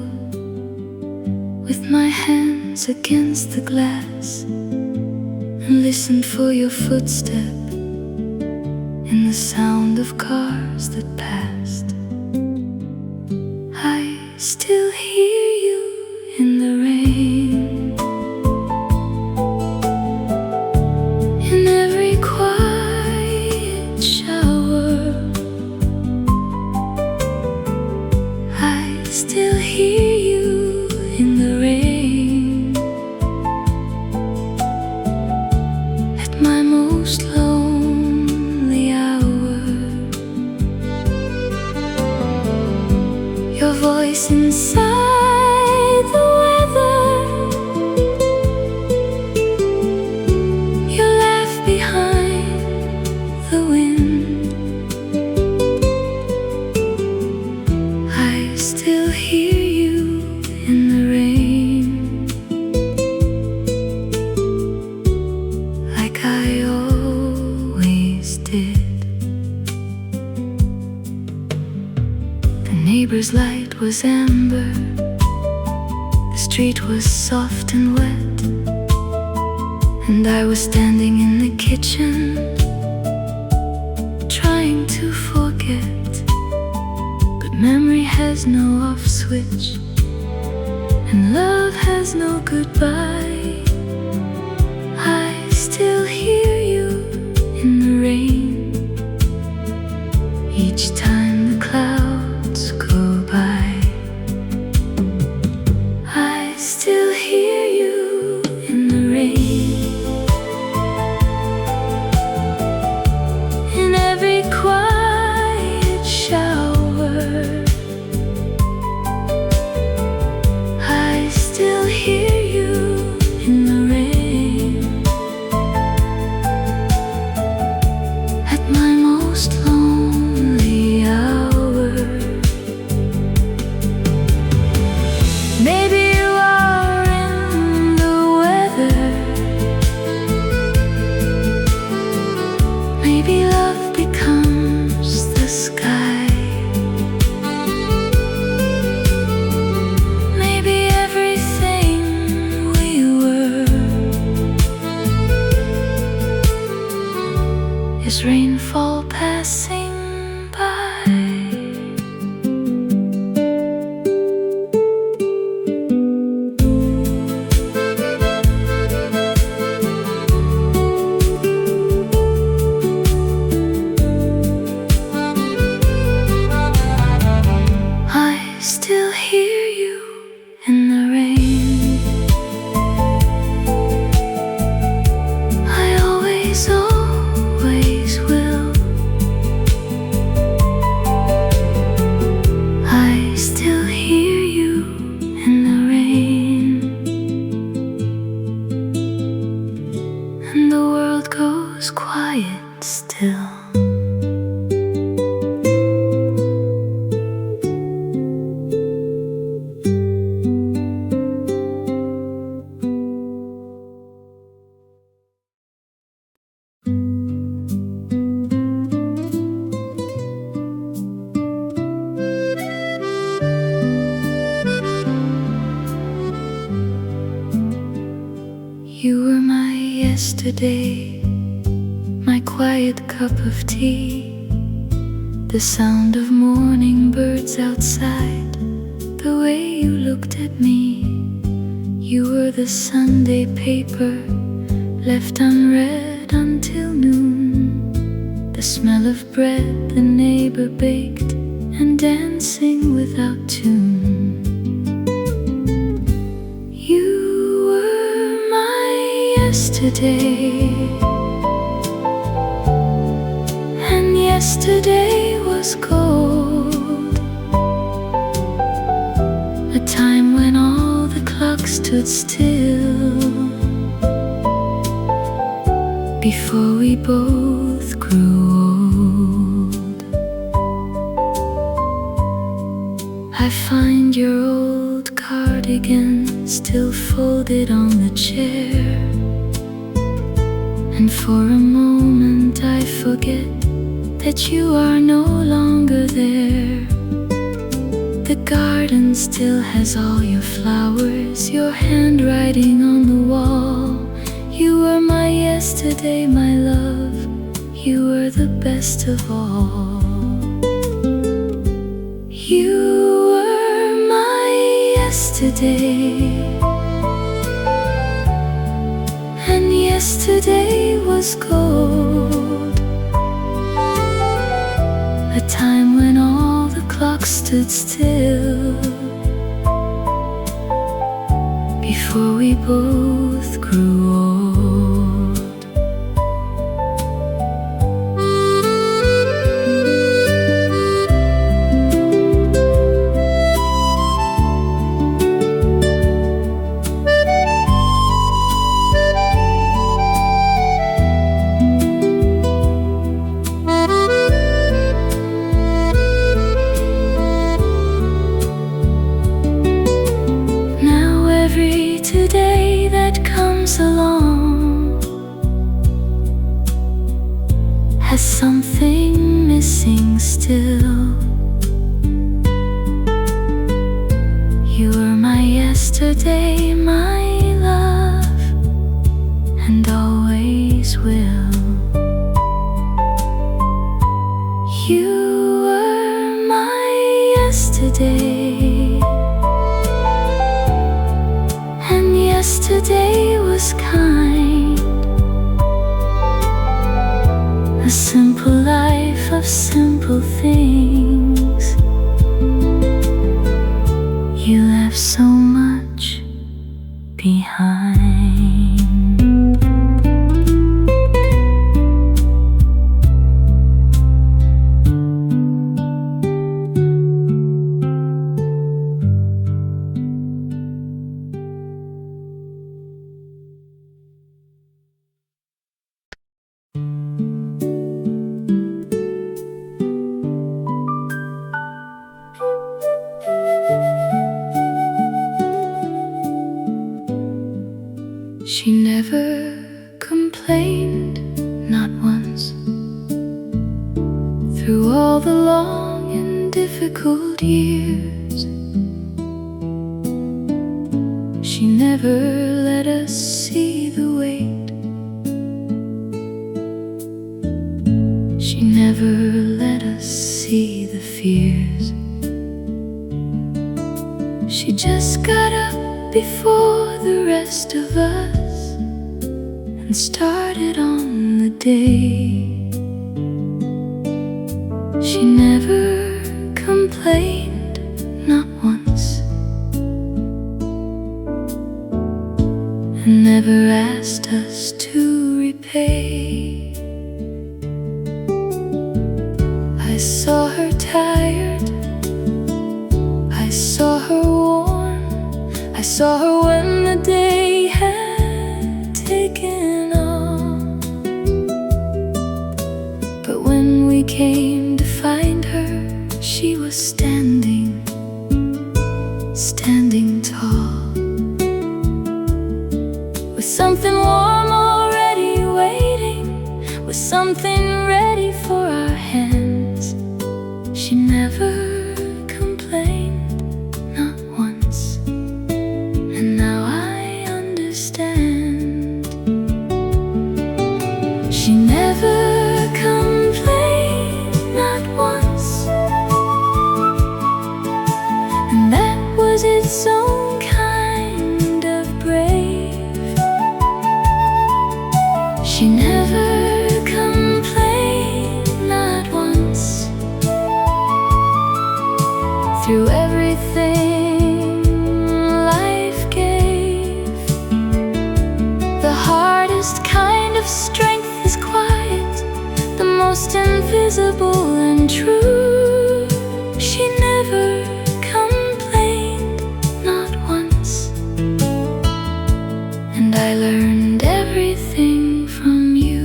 with my hands against the glass and listened for your footstep in the sound of cars that passed. I still hear you in the rain, in every quiet shower. I still hear you in the rain, at my most lonely hour. Your voice inside the weather, your laugh behind the wind. I still hear you in the rain, like I always did. The neighbor's light was amber, the street was soft and wet, and I was standing in the kitchen trying to forget. But memory has no off switch, and love has no goodbye. I still hear you in the rain, each time the clouds go by. I still hear you in the rain, in every quiet shower. I still hear you in the rain, at my most lonely hour. Maybe you are in the weather, maybe love becomes the sky, maybe everything we were is rainfall passing by. I still hear you in the rain. I always will. my yesterday, my quiet cup of tea, the sound of morning birds outside, the way you looked at me. You were the Sunday paper left unread until noon, the smell of bread the neighbor baked, and dancing without tune. You were my yesterday, and yesterday was gold, a time when all the clocks stood still, before we both grew old. I find your old cardigan still folded on the chair, and for a moment I forget that you are no longer there. The garden still has all your flowers, your handwriting on the wall. You were my yesterday, my love, you were the best of all. You were my yesterday, and yesterday was gold, a time when all the clocks stood still, before we both grew old. Along has something missing still. You were my yesterday, my love, and always will. You were my yesterday, and yesterday was kind, a simple life of simple things. You left so much behind. She never complained, not once, through all the long and difficult years. She never let us see the weight. She never let us see the fears. She just got up before the rest of us and started on the day. She never complained, not once, and never asked us to repay. I saw her tired, I saw her worn, I saw her when the day had taken on. But when we came to find her, she was standing tall, with something warm already waiting, with something ready for our hands. She never complained, not once, and now I understand. She never complained, not once, and that was its own kind of brave. She never complained, not once, through everything life gave. The hardest kind of strength is quiet, the most invisible and true. She never complained, not once, and I learned everything from you.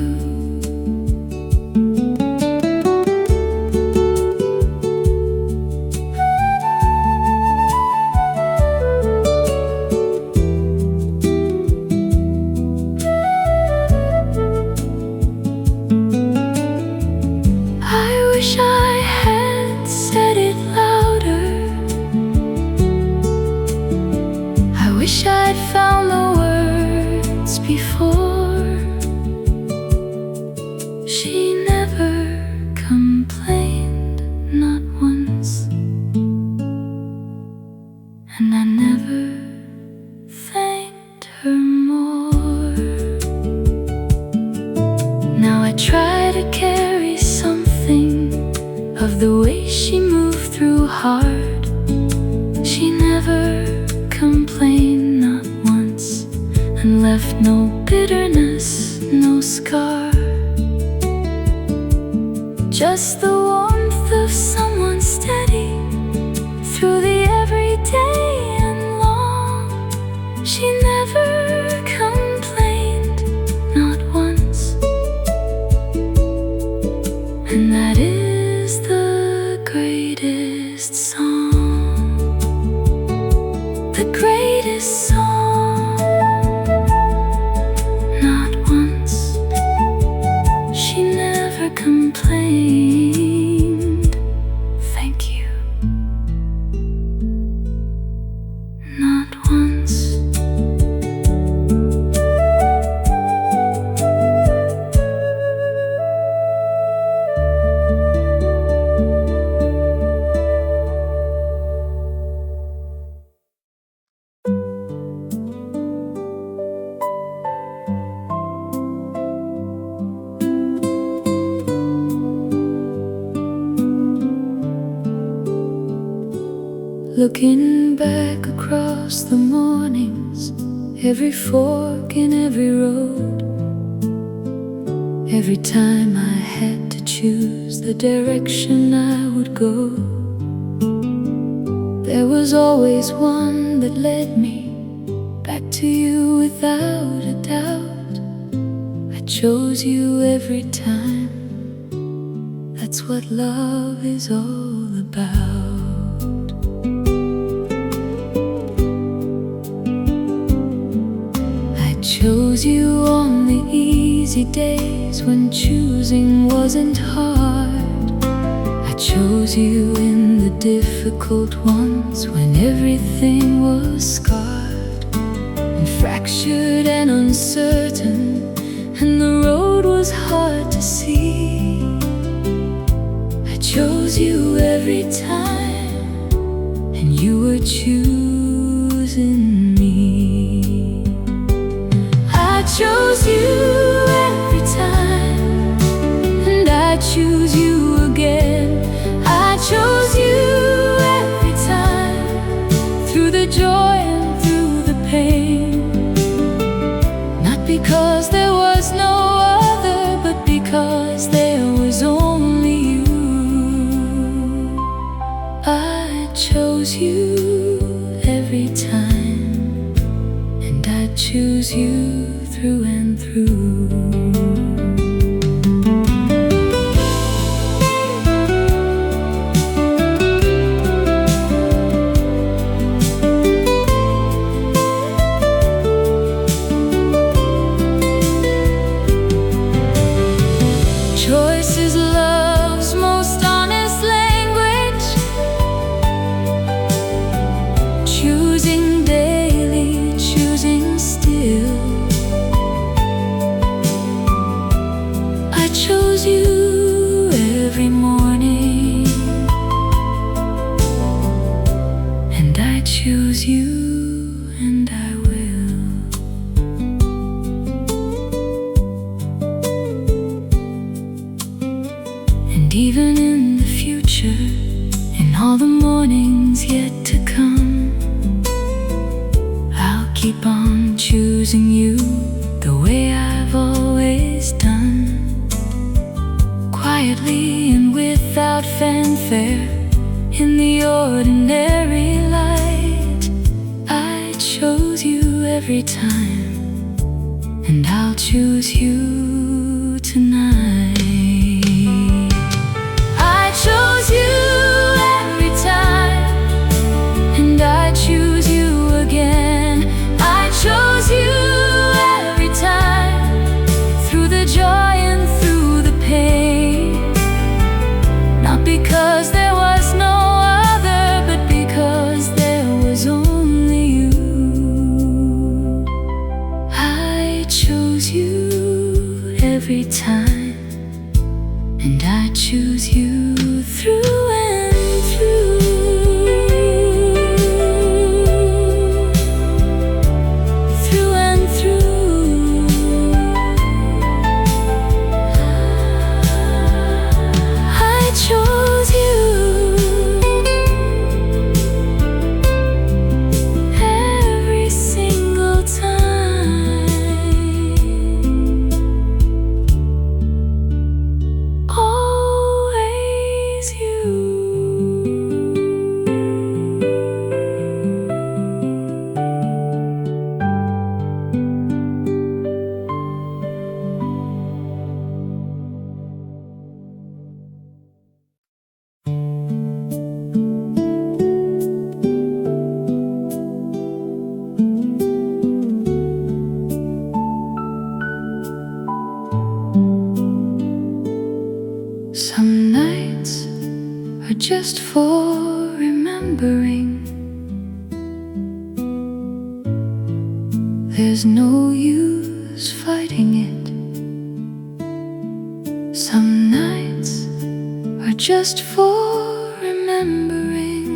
I wish I had said it louder. I wish I'd found the words before. She never complained, not once, and I never thanked her more. Now I try to carry something of the way she moved through hard. She never complained, not once, and left no bitterness, no scar. Just the warmth of someone steady through the everyday and long. She never complained, not once, and that is the greatest song, the greatest song. Not once, she never complained. Thank you. Not once. Looking back across the mornings, every fork in every road, every time I had to choose the direction I would go, there was always one that led me back to you without a doubt. I chose you every time. That's what love is all about. Chose you on the easy days when choosing wasn't hard. I chose you in the difficult ones when everything was scarred and fractured and uncertain, and the road was hard to see. I chose you every time, and you were choosing me. I chose you every time, and I choose you again. I chose you every time, through the joy and through the pain. Not because there was no other, but because there was only you. I chose you every time, and I choose you through and through. Choice is love's most honest language, choosing daily, choosing still. every morning, and I choose you, and I will. And even in the future, in all the mornings yet to come, I'll keep on choosing you the way I've always done. Quietly and without fanfare, in the ordinary light, I chose you every time, and I'll choose you tonight. I chose you every time, and I choose you again. I chose you every time, through the joy and through the pain. Not because there was no other, but because there was only you. I chose you every time, and I choose you through and through. Through and through. I chose you every single time. Always you. Some nights are just for remembering. There's no use fighting it. Some nights are just for remembering.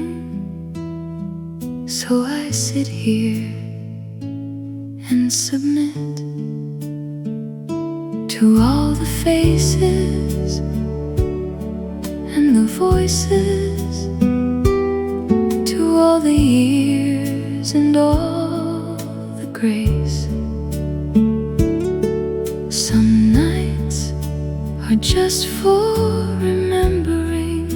So I sit here and submit to all the faces and the voices, to all the years and all the grace. Some nights are just for remembering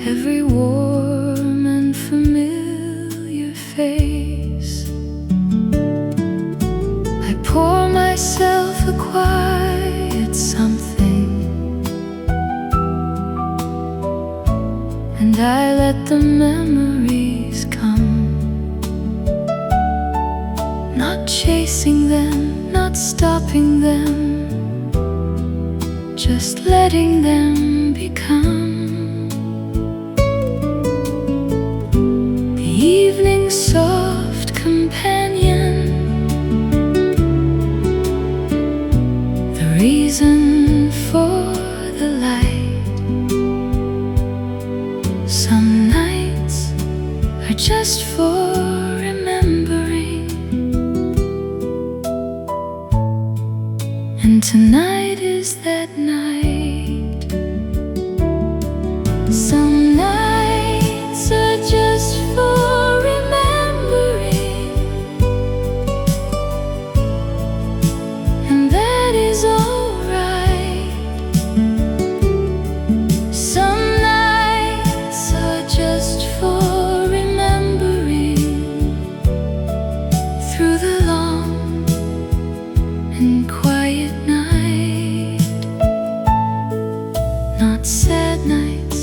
every warm and familiar face. I pour myself a quiet something, and I let the memories come, not chasing them, not stopping them, just letting them become. The evening's soft companion, the reason for the light. Some nights are just for remembering, and tonight is that night. Some nights are just for remembering, and that is alright. Some nights are just for remembering, through the long and quiet night. Not sad nights,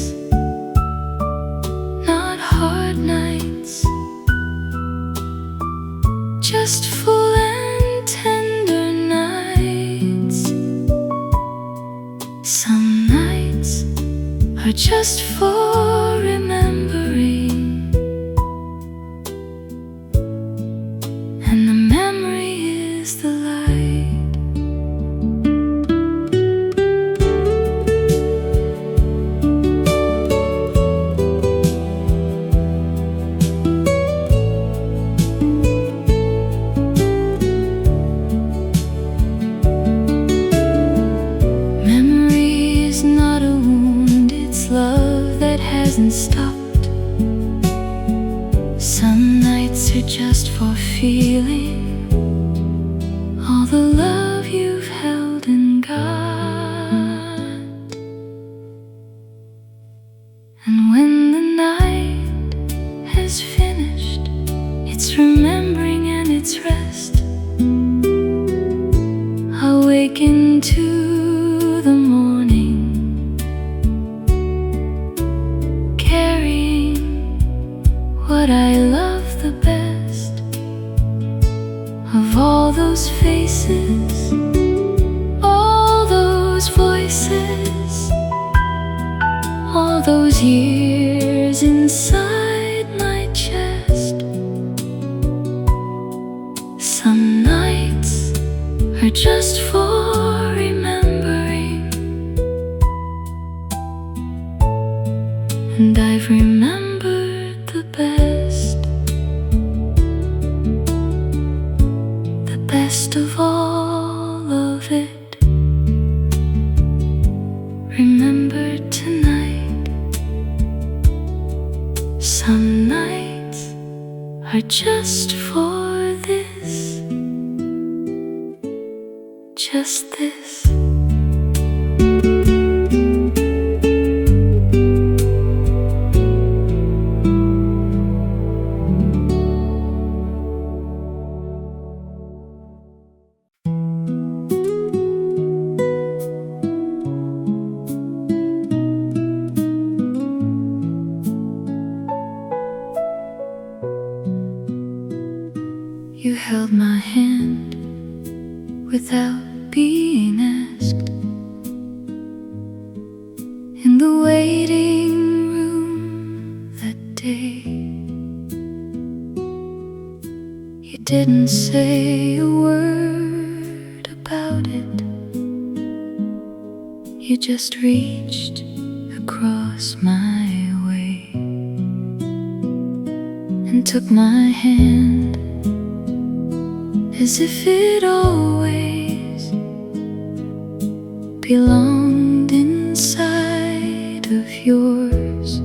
not hard nights, just full and tender nights. Some nights are just for remembering, and the memory is the light. all the love you've held and got. And when the night has finished its remembering and its rest, awaken to the morning, carrying what I love the best of all those faces, all those voices, all those years inside my chest. Some nights are just for remembering, and I've remembered the best, the best of all of it. Remembered tonight. Some nights are just for this, just this. You held my hand without being asked in the waiting room that day. You didn't say a word about it. You just reached across my way and took my hand as if it always belonged inside of yours.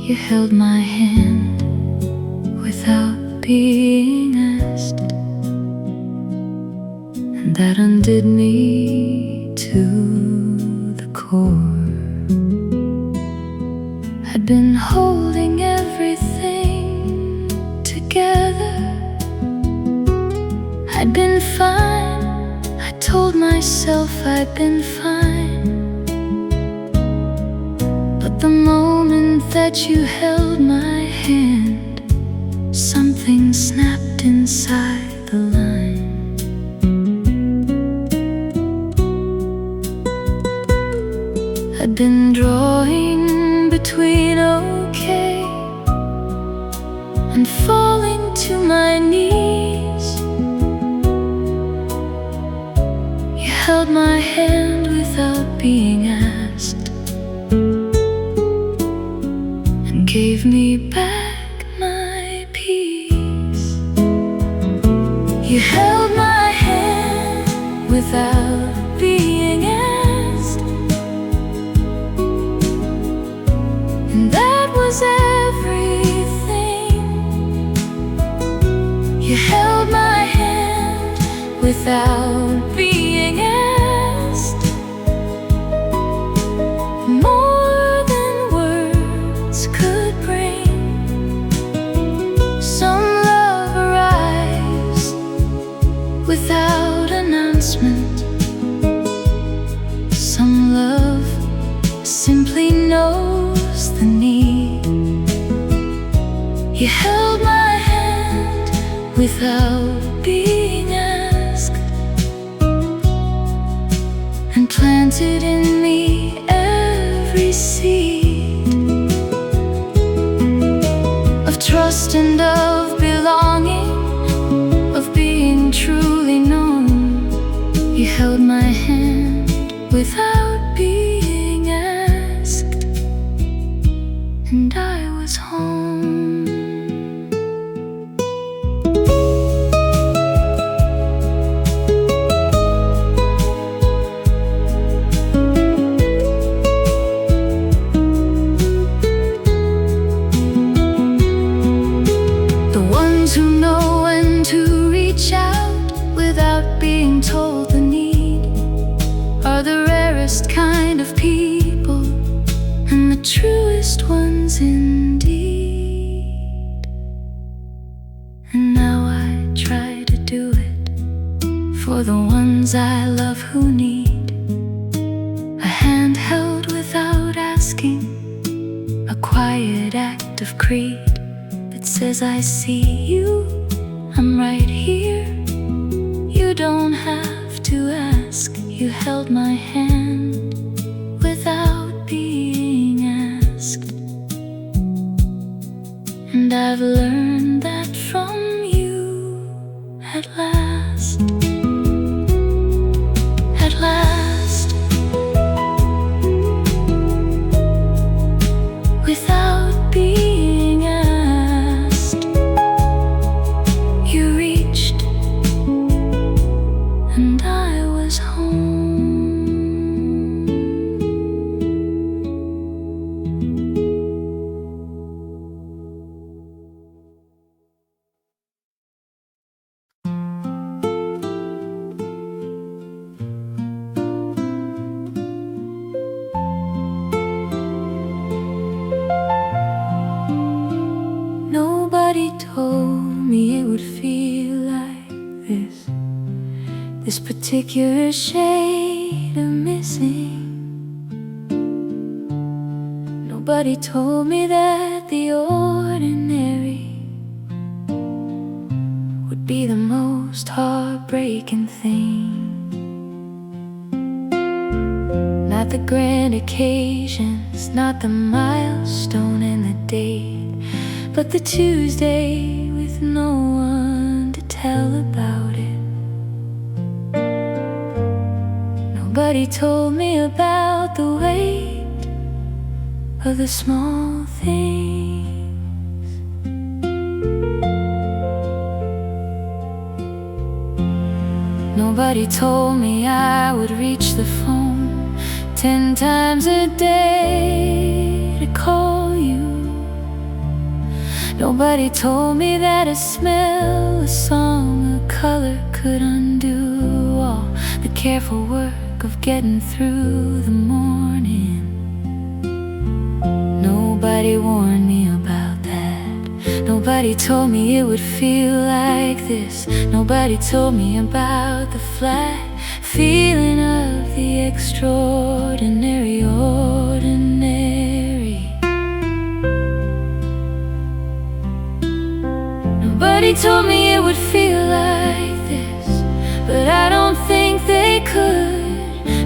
You held my hand without being asked, and that undid me to the core. I'd been holding everything together. I'd been fine, I told myself I'd been fine. But the moment that you held my hand, something snapped inside the line. I'd been drawing between okay and falling to my knees. Held my hand without being asked and gave me back my peace. You held my hand without being asked, and that was everything. You held my hand without being asked. More than words could bring. Some love arrives without announcement. Some love simply knows the need. You held my hand without being asked and planted in me every seed of trust and of belonging, of being truly known. You held my hand without being asked, and I was home. Who know when to reach out told the need are the rarest kind of people, and the truest ones indeed. And now I try to do it for the ones I love who need a hand held without asking, a quiet act of creed that says I see you, I'm right here. You don't have to ask, you held my hand without being asked. And I've learned that from you at last. At last. Without being asked, you reached and I was home. Nobody told me it would feel like this particular shade of missing. Nobody told me that the ordinary would be the most heartbreaking thing. Not the grand occasions, not the milestone and the date, but the Tuesday with no one to tell about it. Nobody told me about the weight of the small things. Nobody told me I would reach the phone 10 times a day to call you. Nobody told me that a smell, a song, a color could undo all the careful work of getting through the morning. Nobody warned me about that. Nobody told me it would feel like this. Nobody told me about the flat feeling of the extraordinary ordinary. Nobody told me it would feel like this, but I don't think they could.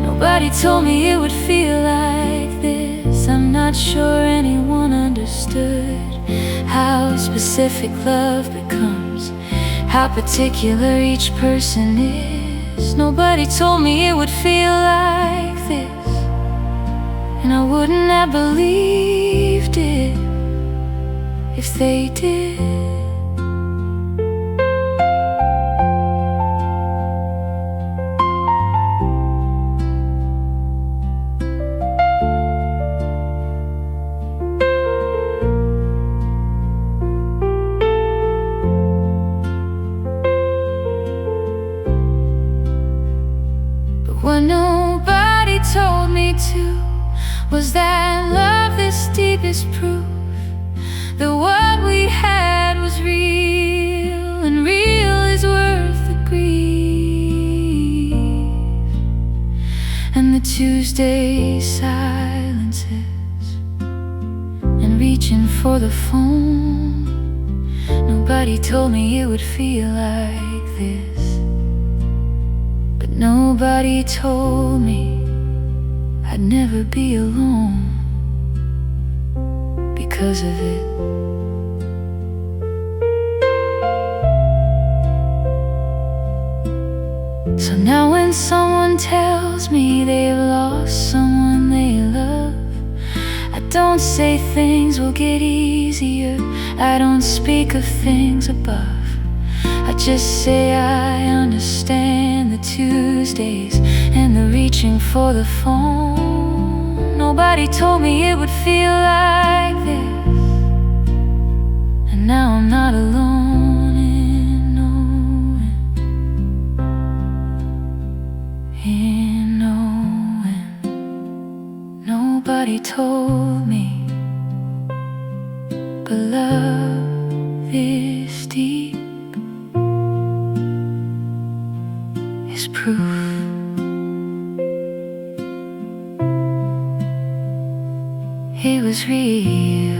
Nobody told me it would feel like this. I'm not sure anyone understood how specific love becomes, how particular each person is. Nobody told me it would feel like this, and I wouldn't have believed it if they did. What nobody told me to was that love this deep is proof that what we had was real, and real is worth the grief. And the Tuesday silences and reaching for the phone. Nobody told me it would feel like this. Nobody told me I'd never be alone because of it. So now when someone tells me they've lost someone they love, I don't say things will get easier, I don't speak of things above. I just say I understand the Tuesdays and the reaching for the phone. Nobody told me it would feel like this, and now I'm not alone in knowing. Nobody told me, but love is deep, is proof. It was real.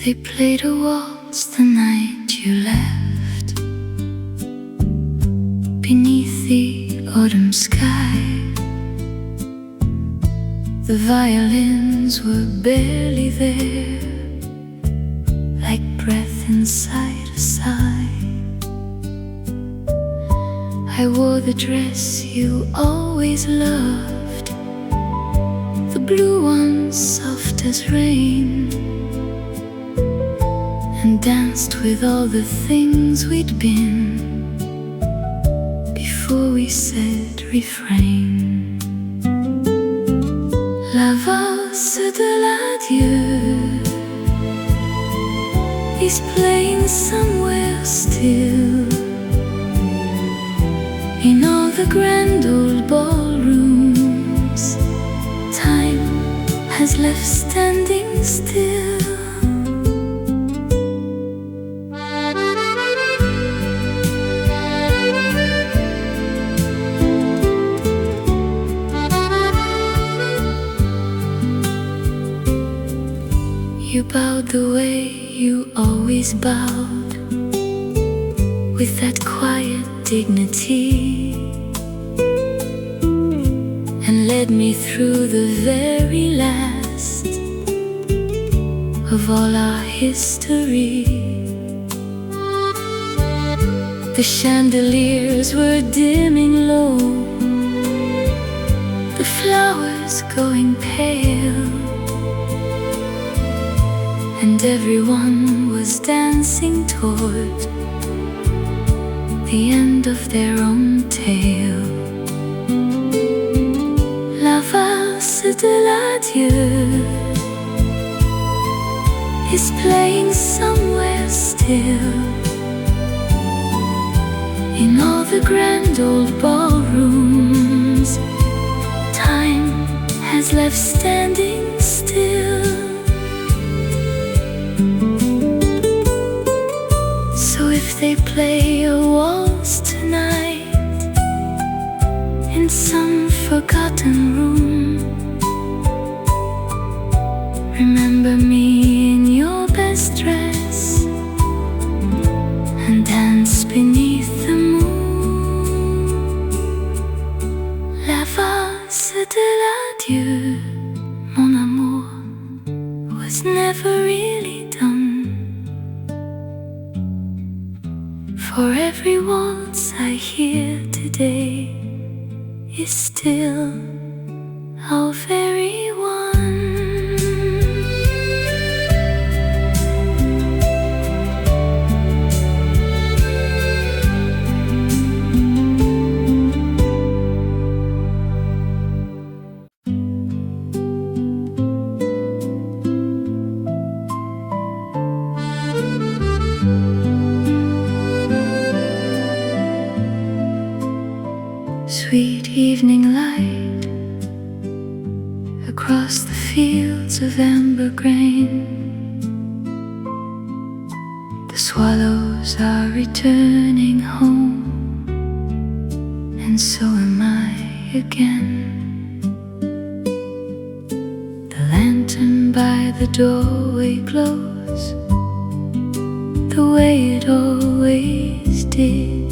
They played a waltz the night you left, beneath the autumn sky. The violins were barely there, like breath inside a sigh. I wore the dress you always loved, the blue one soft as rain, and danced with all the things we'd been before we said refrain. La Valse de l'Adieu is playing somewhere still, in all the grand old ballrooms. Time has left standing still. You bowed the way you always bowed, with that quiet dignity, and led me through the very last of all our history. The chandeliers were dimming low, the flowers going pale, and everyone was dancing toward the end of their own tale. La Valse de l'Adieu is playing somewhere still, in all the grand old ballrooms. Time has left standing still. If they play a waltz tonight in some forgotten room, remember me in your best dress and dance beneath the moon. La Valse de l'Adieu, mon amour, was never really done. For every waltz I hear today is still our very one. Sweet evening light across the fields of amber grain. The swallows are returning home, and so am I again. The lantern by the doorway glows the way it always did,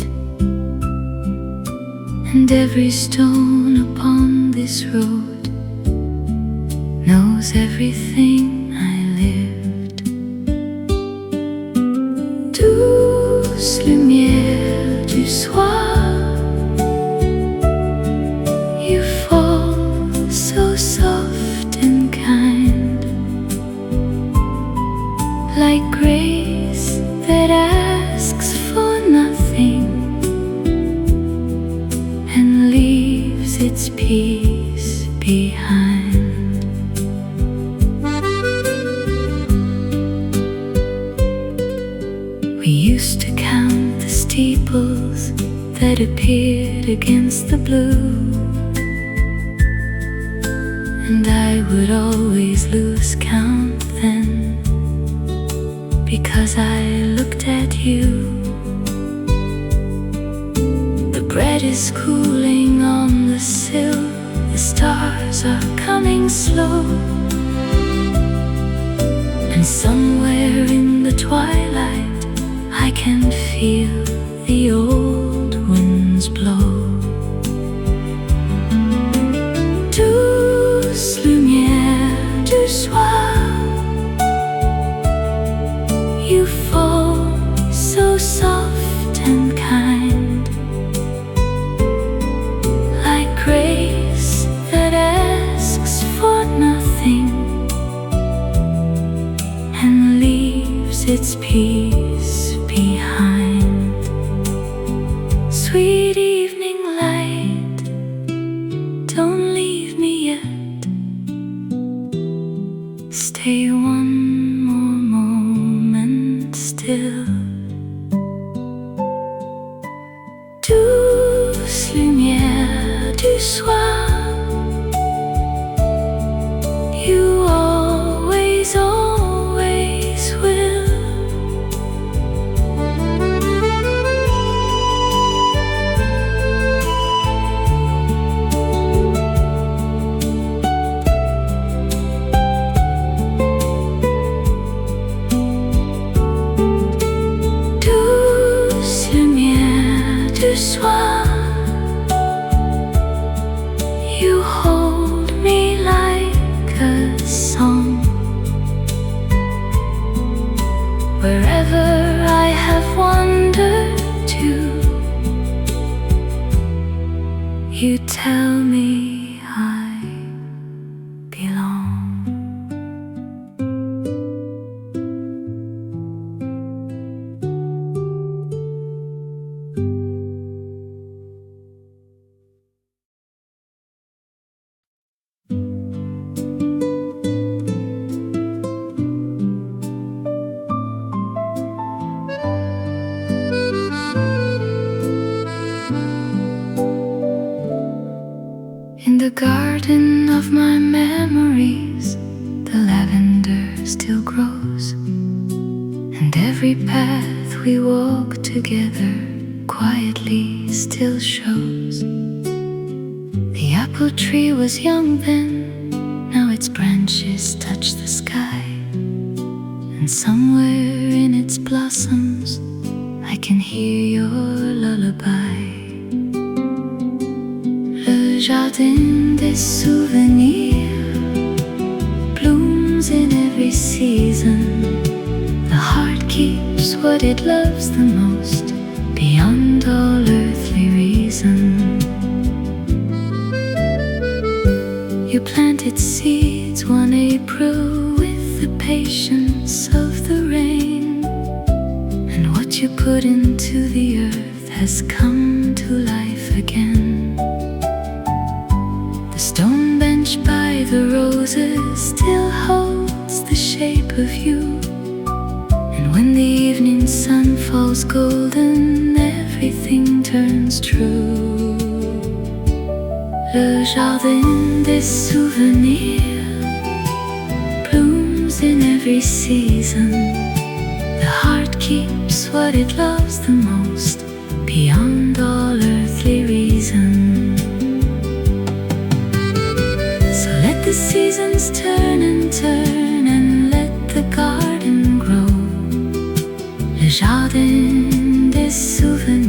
and every stone upon this road knows everything I lived. Douce lumière du soir, you fall so soft and kind. behind. We used to count the steeples that appeared against the blue, and I would always lose count then, because I looked at you. The bread is cooling on the sill, the stars are coming slow, and somewhere in the twilight I can feel the old winds blow. Douce lumière du soir, you fall so soft and kind, like grace that asks for nothing and leaves its peace behind. Sweet evening light, don't leave me yet. Stay one more moment still. Douce lumière du soir, you always, always will. Douce lumière du soir, you hold me like a song. Wherever I have wandered to, you tell me I belong. In the garden of my memories, the lavender still grows, and every path we walk together quietly still shows. The apple tree was young then, now its branches touch the sky, and somewhere in its blossoms I can hear your lullaby. Le Jardin des Souvenirs blooms in every season. The heart keeps what it loves the most, beyond all earthly reason. You planted seeds one April with the patience of the rain, and what you put into the earth has come to life again. The stone bench by the roses still holds the shape of you, and when the evening sun falls golden, everything turns true. Le Jardin des Souvenirs blooms in every season. The heart keeps what it loves the most, beyond all earthly reason. So let the seasons turn and turn, and let the garden grow. Le Jardin des Souvenirs.